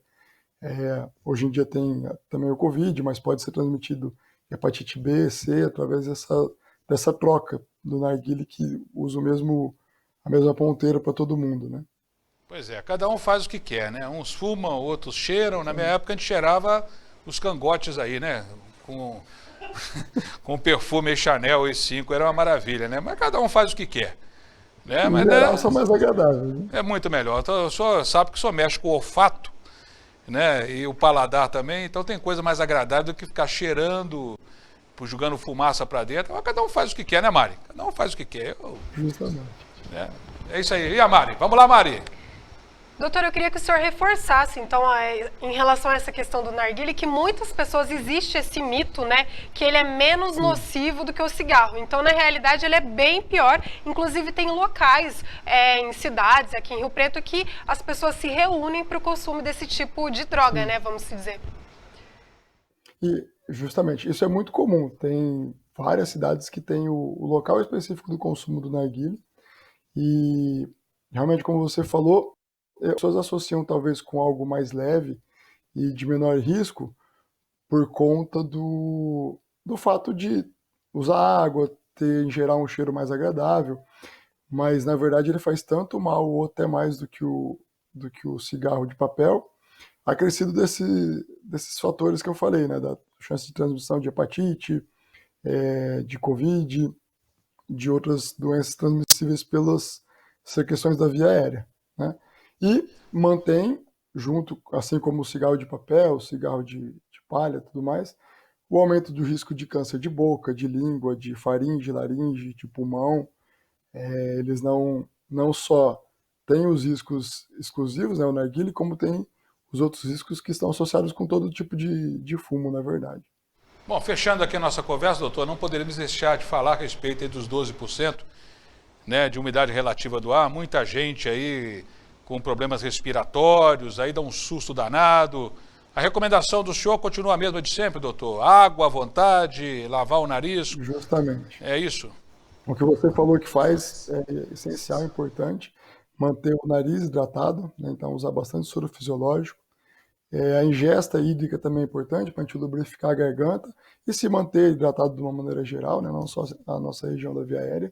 Speaker 7: Hoje em dia tem também o Covid, mas pode ser transmitido hepatite B, C, através dessa troca do narguilé, que usa a mesma ponteira para todo mundo, né?
Speaker 1: Pois é, cada um faz o que quer, né? Uns fumam, outros cheiram. Na minha época a gente cheirava os cangotes aí, né? Com perfume Chanel e 5, era uma maravilha, né? Mas cada um faz o que quer. Né?
Speaker 7: Em geral, são mais agradáveis, né?
Speaker 1: É muito melhor. Então, o senhor sabe que só mexe com o olfato, né? E o paladar também, então tem coisa mais agradável do que ficar cheirando, jogando fumaça para dentro. Mas cada um faz o que quer, né, Mari? Cada um faz o que quer.
Speaker 7: Justamente.
Speaker 1: É isso aí. E a Mari? Vamos lá, Mari.
Speaker 2: Doutor, eu queria que o senhor reforçasse, então, em relação a essa questão do narguilé, que muitas pessoas, existe esse mito, né, que ele é menos nocivo do que o cigarro. Então, na realidade, ele é bem pior. Inclusive, tem locais em cidades, aqui em Rio Preto, que as pessoas se reúnem para o consumo desse tipo de droga, né, vamos dizer.
Speaker 7: E, justamente, isso é muito comum. Tem várias cidades que têm o local específico do consumo do narguilé. E, realmente, como você falou, as pessoas associam talvez com algo mais leve e de menor risco por conta do fato de usar água, ter em geral um cheiro mais agradável, mas na verdade ele faz tanto mal ou até mais do que o cigarro de papel, acrescido desses fatores que eu falei, né, da chance de transmissão de hepatite, de Covid, de outras doenças transmissíveis pelas secreções da via aérea, né? E mantém, junto, assim como o cigarro de papel, o cigarro de palha e tudo mais, o aumento do risco de câncer de boca, de língua, de faringe, laringe, de pulmão. Eles não só têm os riscos exclusivos, né, o narguilé, como tem os outros riscos que estão associados com todo tipo de fumo, na verdade.
Speaker 1: Bom, fechando aqui a nossa conversa, doutor, não poderíamos deixar de falar a respeito aí dos 12%, né, de umidade relativa do ar. Muita gente aí com problemas respiratórios, aí dá um susto danado. A recomendação do senhor continua a mesma de sempre, doutor? Água à vontade, lavar o nariz?
Speaker 7: Justamente.
Speaker 1: É isso?
Speaker 7: O que você falou que faz é essencial, importante, manter o nariz hidratado, né? Então usar bastante soro fisiológico. A ingesta hídrica também é importante para a gente lubrificar a garganta e se manter hidratado de uma maneira geral, né? Não só a nossa região da via aérea.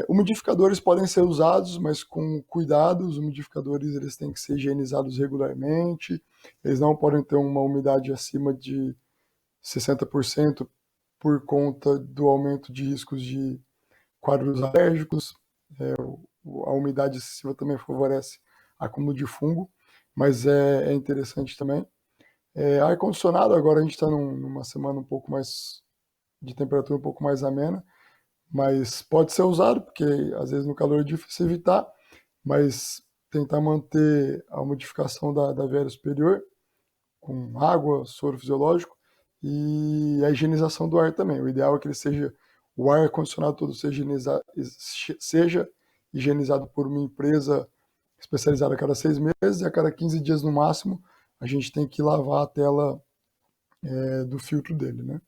Speaker 7: Umidificadores podem ser usados, mas com cuidado. Os umidificadores eles têm que ser higienizados regularmente, eles não podem ter uma umidade acima de 60% por conta do aumento de riscos de quadros alérgicos. A umidade excessiva também favorece acúmulo de fungo, mas é interessante também. Ar-condicionado, agora a gente está numa semana um pouco mais de temperatura um pouco mais amena, mas pode ser usado, porque às vezes no calor é difícil evitar, mas tentar manter a umidificação da via superior com água, soro fisiológico e a higienização do ar também. O ideal é que o ar condicionado todo seja higienizado por uma empresa especializada a cada 6 meses e a cada 15 dias no máximo a gente tem que lavar a tela do filtro dele, né?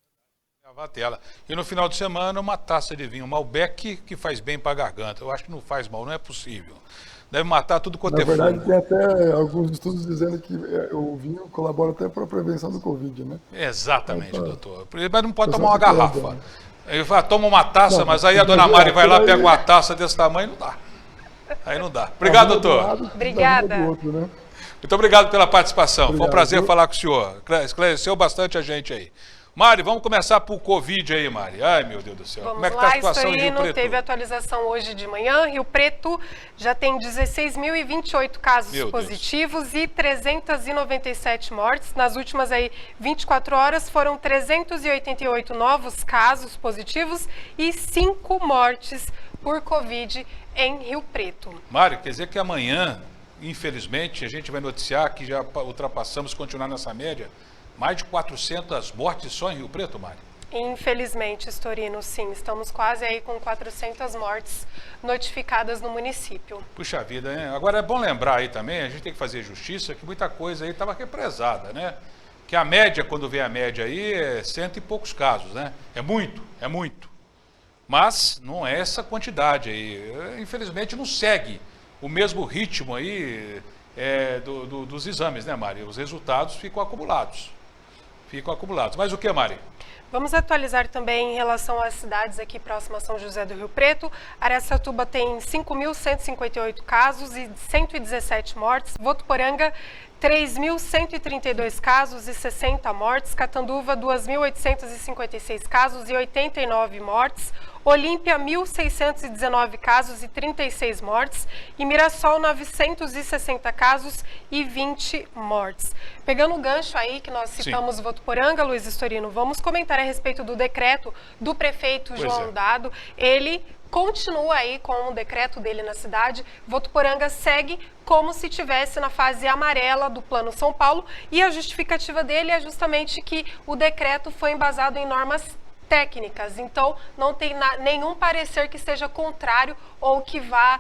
Speaker 1: A tela. E no final de semana, uma taça de vinho Malbec que faz bem para a garganta. Eu acho que não faz mal, não é possível. Deve matar tudo quanto é fumo.
Speaker 7: Na verdade, tem até alguns estudos dizendo que o vinho colabora até para a prevenção do Covid, né?
Speaker 1: Exatamente, doutor. Mas não pode tomar uma garrafa. Ele fala, toma uma taça, mas aí a dona Mari vai lá, pega uma taça desse tamanho, não dá. Aí não dá. Obrigado, doutor.
Speaker 2: Obrigada.
Speaker 1: Muito obrigado pela participação. Foi um prazer falar com o senhor. Esclareceu bastante a gente aí. Mari, vamos começar por Covid aí, Mari. Ai, meu Deus do céu.
Speaker 2: Vamos
Speaker 1: Como é que
Speaker 2: lá,
Speaker 1: tá a situação em Rio
Speaker 2: Storino,
Speaker 1: Preto?
Speaker 2: teve atualização hoje de manhã. Rio Preto já tem 16.028 casos positivos e 397 mortes. Nas últimas aí 24 horas foram 388 novos casos positivos e 5 mortes por Covid em Rio Preto.
Speaker 1: Mari, quer dizer que amanhã, infelizmente, a gente vai noticiar que já ultrapassamos, continuar nessa média, mais de 400 mortes só em Rio Preto, Mari?
Speaker 2: Infelizmente, Storino, sim. Estamos quase aí com 400 mortes notificadas no município.
Speaker 1: Puxa vida, né? Agora é bom lembrar aí também, a gente tem que fazer justiça, que muita coisa aí estava represada, né? Que a média, quando vem a média aí, é 100 e poucos casos, né? É muito, é muito. Mas não é essa quantidade aí. Infelizmente não segue o mesmo ritmo aí dos exames, né, Mari? Os resultados ficam acumulados. Mas o que, Mari?
Speaker 2: Vamos atualizar também em relação às cidades aqui próximas a São José do Rio Preto. Araçatuba tem 5.158 casos e 117 mortes. Votuporanga, 3.132 casos e 60 mortes. Catanduva, 2.856 casos e 89 mortes. Olímpia, 1.619 casos e 36 mortes. E Mirassol, 960 casos e 20 mortes. Pegando o gancho aí que nós citamos Votuporanga, Luiz Storino, vamos comentar a respeito do decreto do prefeito João Dado. Ele continua aí com o decreto dele na cidade. Votuporanga segue como se estivesse na fase amarela do Plano São Paulo, e a justificativa dele é justamente que o decreto foi embasado em normas técnicas, então não tem nenhum parecer que seja contrário ou que vá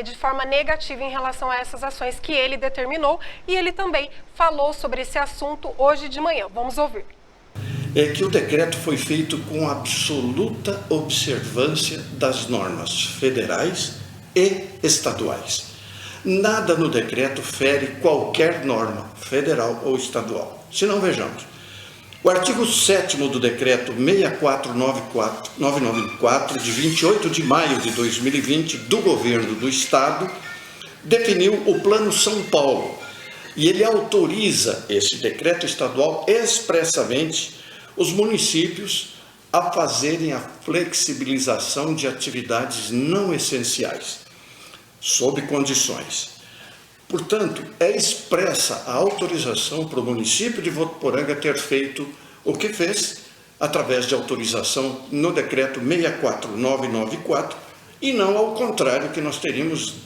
Speaker 2: de forma negativa em relação a essas ações que ele determinou, e ele também falou sobre esse assunto hoje de manhã. Vamos ouvir.
Speaker 8: É que o decreto foi feito com absoluta observância das normas federais e estaduais. Nada no decreto fere qualquer norma federal ou estadual. Se não, vejamos. O artigo 7º do decreto 64994, de 28 de maio de 2020, do governo do estado, definiu o Plano São Paulo, e ele autoriza, esse decreto estadual, expressamente os municípios a fazerem a flexibilização de atividades não essenciais, sob condições. Portanto, é expressa a autorização para o município de Votuporanga ter feito o que fez, através de autorização no decreto 64994, e não ao contrário, que nós teríamos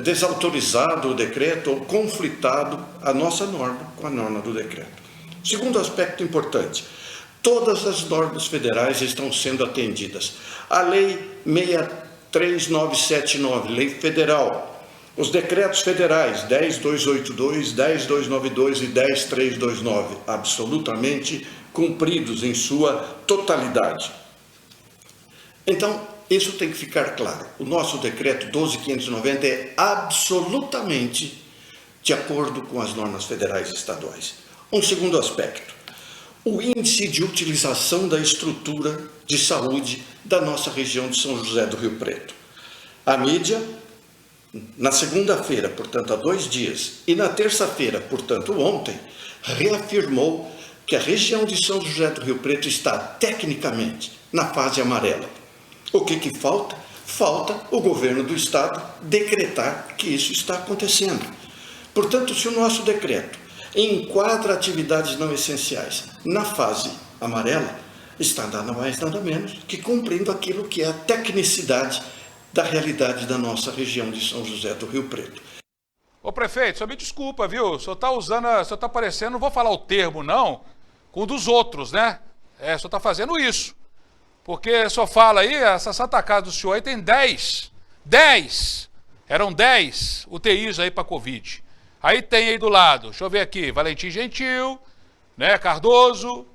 Speaker 8: desautorizado o decreto ou conflitado a nossa norma com a norma do decreto. Segundo aspecto importante, todas as normas federais estão sendo atendidas. A Lei 63979, Lei Federal, os decretos federais 10282, 10292 e 10329, absolutamente cumpridos em sua totalidade. Então, isso tem que ficar claro. O nosso decreto 12590 é absolutamente de acordo com as normas federais e estaduais. Um segundo aspecto, o índice de utilização da estrutura de saúde da nossa região de São José do Rio Preto. A mídia, na segunda-feira, portanto há 2 dias, e na terça-feira, portanto ontem, reafirmou que a região de São José do Rio Preto está tecnicamente na fase amarela. O que falta? Falta o governo do estado decretar que isso está acontecendo. Portanto, se o nosso decreto enquadra atividades não essenciais na fase amarela, está nada mais, nada menos que cumprindo aquilo que é a tecnicidade da realidade da nossa região de São José do Rio Preto.
Speaker 1: Ô prefeito, só me desculpa, viu? O senhor está usando, o senhor está parecendo, não vou falar o termo não, com um dos outros, né? O senhor está fazendo isso. Porque o senhor fala aí, essa Santa Casa do senhor aí tem 10, eram 10 UTIs aí para Covid. Aí tem aí do lado, deixa eu ver aqui, Valentim Gentil, né, Cardoso,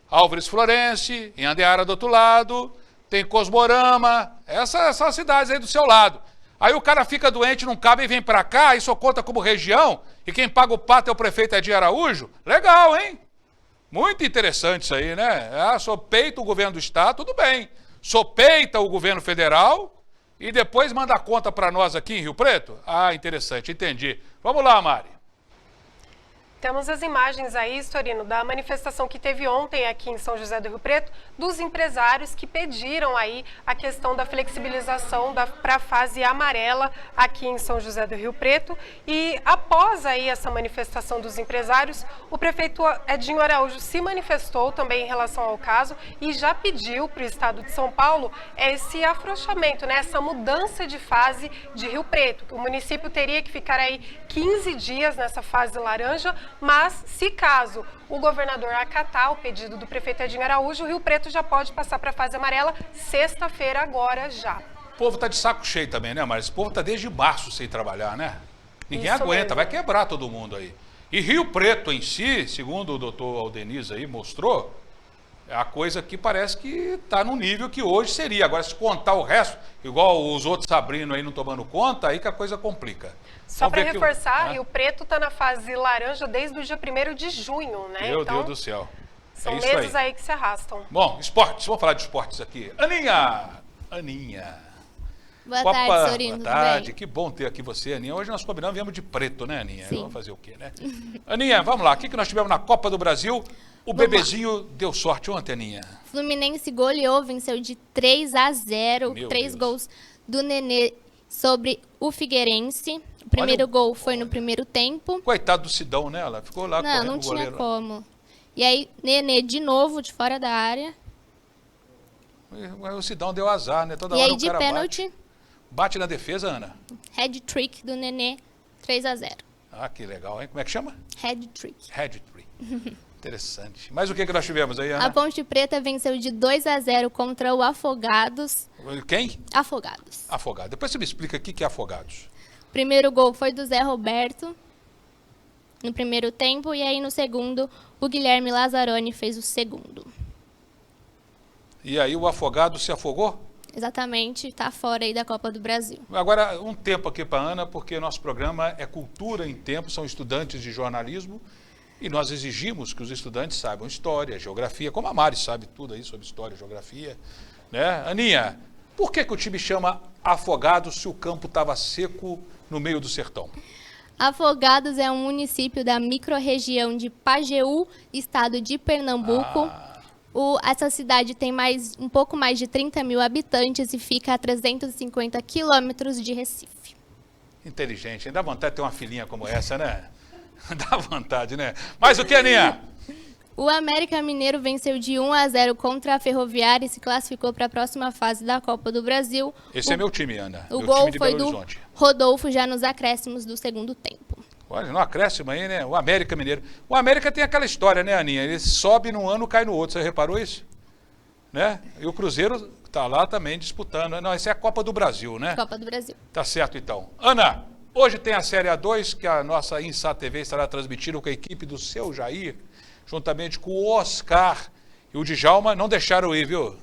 Speaker 1: Álvares Florense, em Andeara do outro lado, tem Cosmorama, essas são as cidades aí do seu lado. Aí o cara fica doente, não cabe e vem pra cá, e só conta como região, e quem paga o pato é o prefeito Edinho Araújo? Legal, hein? Muito interessante isso aí, né? Sopeita o governo do estado, tudo bem. Sopeita o governo federal e depois manda a conta para nós aqui em Rio Preto? Ah, interessante, entendi. Vamos lá, Mari.
Speaker 2: Temos as imagens aí, Storino, da manifestação que teve ontem aqui em São José do Rio Preto, dos empresários que pediram aí a questão da flexibilização para a fase amarela aqui em São José do Rio Preto. E após aí essa manifestação dos empresários, o prefeito Edinho Araújo se manifestou também em relação ao caso e já pediu para o estado de São Paulo esse afrouxamento, né, essa mudança de fase de Rio Preto. O município teria que ficar aí 15 dias nessa fase laranja, mas se caso o governador acatar o pedido do prefeito Edinho Araújo, o Rio Preto já pode passar para a fase amarela sexta-feira agora já.
Speaker 1: O povo tá de saco cheio também, né, Mari? Esse povo tá desde março sem trabalhar, né? Ninguém
Speaker 2: Isso
Speaker 1: aguenta,
Speaker 2: mesmo.
Speaker 1: vai quebrar todo mundo aí. E Rio Preto em si, segundo o doutor Aldeniz aí mostrou, é a coisa que parece que está no nível que hoje seria. Agora, se contar o resto, igual os outros abrindo aí não tomando conta, aí que a coisa complica.
Speaker 2: Só para
Speaker 1: Vamos ver
Speaker 2: reforçar,
Speaker 1: que
Speaker 2: Rio Preto está na fase laranja desde o dia 1º de junho, né?
Speaker 1: Meu
Speaker 2: Então,
Speaker 1: Deus do céu.
Speaker 2: são
Speaker 1: É isso
Speaker 2: meses aí que se arrastam.
Speaker 1: Bom, esportes, vamos falar de esportes aqui. Aninha.
Speaker 9: Boa
Speaker 1: Copa,
Speaker 9: tarde, Sorino.
Speaker 1: boa
Speaker 9: Tudo
Speaker 1: tarde,
Speaker 9: bem?
Speaker 1: que bom ter aqui você, Aninha. Hoje nós combinamos, viemos de preto, né, Aninha?
Speaker 9: Sim.
Speaker 1: Vamos fazer o quê, né? Aninha, vamos lá, o que nós tivemos na Copa do Brasil? O bebezinho deu sorte ontem, Aninha.
Speaker 9: Fluminense goleou, venceu de 3-0,
Speaker 1: Meu
Speaker 9: 3
Speaker 1: Deus.
Speaker 9: gols do Nenê sobre o Figueirense. O primeiro gol foi no primeiro tempo.
Speaker 1: Coitado do Sidão, né? Ela ficou lá
Speaker 9: Não,
Speaker 1: correndo
Speaker 9: não
Speaker 1: o
Speaker 9: tinha
Speaker 1: goleiro.
Speaker 9: como. E aí, Nenê de novo, de fora da área.
Speaker 1: O Sidão deu azar, né? Toda
Speaker 9: E
Speaker 1: hora
Speaker 9: aí,
Speaker 1: o
Speaker 9: de
Speaker 1: cara
Speaker 9: pênalti,
Speaker 1: bate na defesa, Ana.
Speaker 9: head trick do Nenê, 3-0.
Speaker 1: Ah, que legal, hein? Como é que chama?
Speaker 9: Head trick.
Speaker 1: Head trick. Interessante. Mas o que nós tivemos aí,
Speaker 9: A
Speaker 1: Ana?
Speaker 9: Ponte Preta venceu de 2-0 contra o Afogados.
Speaker 1: Quem?
Speaker 9: Afogados.
Speaker 1: Afogado. Depois você me explica o que é Afogados.
Speaker 9: O primeiro gol foi do Zé Roberto no primeiro tempo, e aí no segundo o Guilherme Lazzaroni fez o segundo.
Speaker 1: E aí o Afogado se afogou?
Speaker 9: Exatamente, está fora aí da Copa do Brasil.
Speaker 1: Agora, um tempo aqui para Ana, porque nosso programa é Cultura em Tempo, são estudantes de jornalismo, e nós exigimos que os estudantes saibam história, geografia, como a Mari sabe tudo aí sobre história, geografia, né? Aninha, por que o time chama Afogados se o campo estava seco no meio do sertão?
Speaker 9: Afogados é um município da microrregião de Pajeú, estado de Pernambuco. Essa cidade tem um pouco mais de 30 mil habitantes e fica a 350 quilômetros de Recife.
Speaker 1: Inteligente, hein? Dá vontade de ter uma filhinha como essa, né? Dá vontade, né? Mas o que, Aninha?
Speaker 9: O América Mineiro venceu de 1-0 contra a Ferroviária e se classificou para a próxima fase da Copa do Brasil.
Speaker 1: Esse é meu time, Ana.
Speaker 9: O
Speaker 1: meu
Speaker 9: gol
Speaker 1: time de
Speaker 9: foi
Speaker 1: Belo
Speaker 9: do
Speaker 1: Horizonte.
Speaker 9: Rodolfo já nos acréscimos do segundo tempo.
Speaker 1: Olha, no acréscimo aí, né? O América Mineiro. O América tem aquela história, né, Aninha? Ele sobe num ano, cai no outro. Você reparou isso? Né? E o Cruzeiro está lá também disputando. Não, essa é a Copa do Brasil, né?
Speaker 9: Copa do Brasil.
Speaker 1: Tá certo, então. Ana, hoje tem a Série A2, que a nossa Insat TV estará transmitindo com a equipe do Seu Jair, juntamente com o Oscar e o Djalma. Não deixaram ir, viu?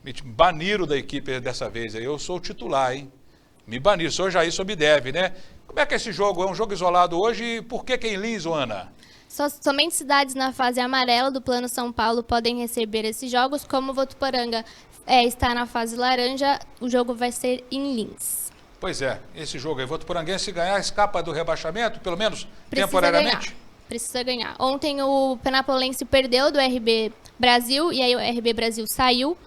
Speaker 1: Me baniram da equipe dessa vez. Eu sou o titular, hein? Me baniram. Seu Jair sob deve, né? Como é que é esse jogo? É um jogo isolado hoje e por que em Lins, Ana?
Speaker 9: Somente cidades na fase amarela do Plano São Paulo podem receber esses jogos, como Votuporanga está na fase laranja, o jogo vai ser em Lins.
Speaker 1: Pois é, esse jogo aí, Votuporanguense ganhar, escapa do rebaixamento, pelo menos temporariamente?
Speaker 9: Precisa ganhar. Ontem o Penapolense perdeu do RB Brasil, e aí o RB Brasil saiu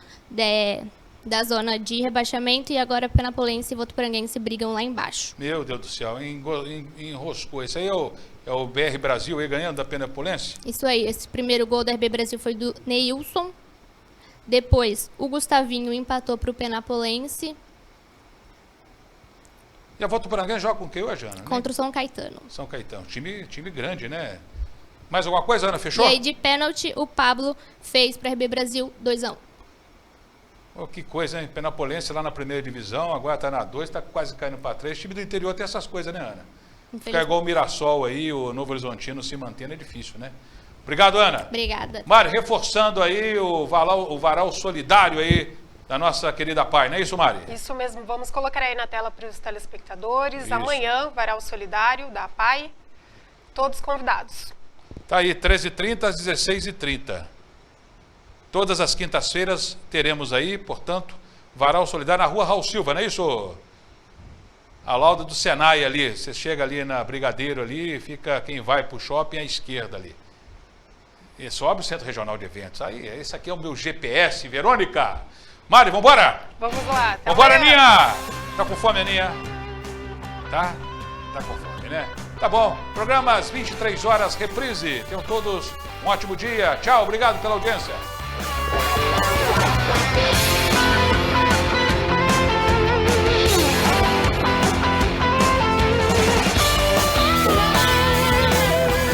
Speaker 9: da zona de rebaixamento, e agora Penapolense e Votuporanguense brigam lá embaixo.
Speaker 1: Meu Deus do céu, enroscou. Esse aí é o BR Brasil aí ganhando da Penapolense?
Speaker 9: Isso aí, esse primeiro gol do RB Brasil foi do Neilson. Depois, o Gustavinho empatou para o Penapolense.
Speaker 1: E a Votuporanguense joga com quem hoje, Ana?
Speaker 9: Contra o São Caetano.
Speaker 1: São Caetano, time grande, né? Mais alguma coisa, Ana? Fechou?
Speaker 9: E aí, de pênalti, o Pablo fez para o RB Brasil 2-1.
Speaker 1: Oh, que coisa, hein? Penapolense lá na primeira divisão, agora está na 2, está quase caindo para 3. O time do interior tem essas coisas, né, Ana? Ficar igual o Mirassol aí, o Novo Horizontino se mantendo é difícil, né? Obrigado, Ana.
Speaker 9: Obrigada.
Speaker 1: Mari, reforçando aí o varal solidário aí da nossa querida PAI, não é isso, Mari?
Speaker 2: Isso mesmo, vamos colocar aí na tela para os telespectadores.
Speaker 1: Isso.
Speaker 2: Amanhã, Varal Solidário da PAI, todos convidados.
Speaker 1: Tá aí, 13h30 às 16h30. Todas as quintas-feiras teremos aí, portanto, Varal Solidário na rua Raul Silva, não é isso? A lauda do Senai ali, você chega ali na Brigadeiro ali, fica quem vai pro shopping à esquerda ali. E sobe o Centro Regional de Eventos. Aí, esse aqui é o meu GPS, Verônica. Mari, vambora?
Speaker 2: Vamos lá.
Speaker 1: Vambora, Aninha! Tá com fome, Aninha? Tá? Tá com fome, né? Tá bom. Programa às 23 horas, reprise. Tenham todos um ótimo dia. Tchau, obrigado pela audiência.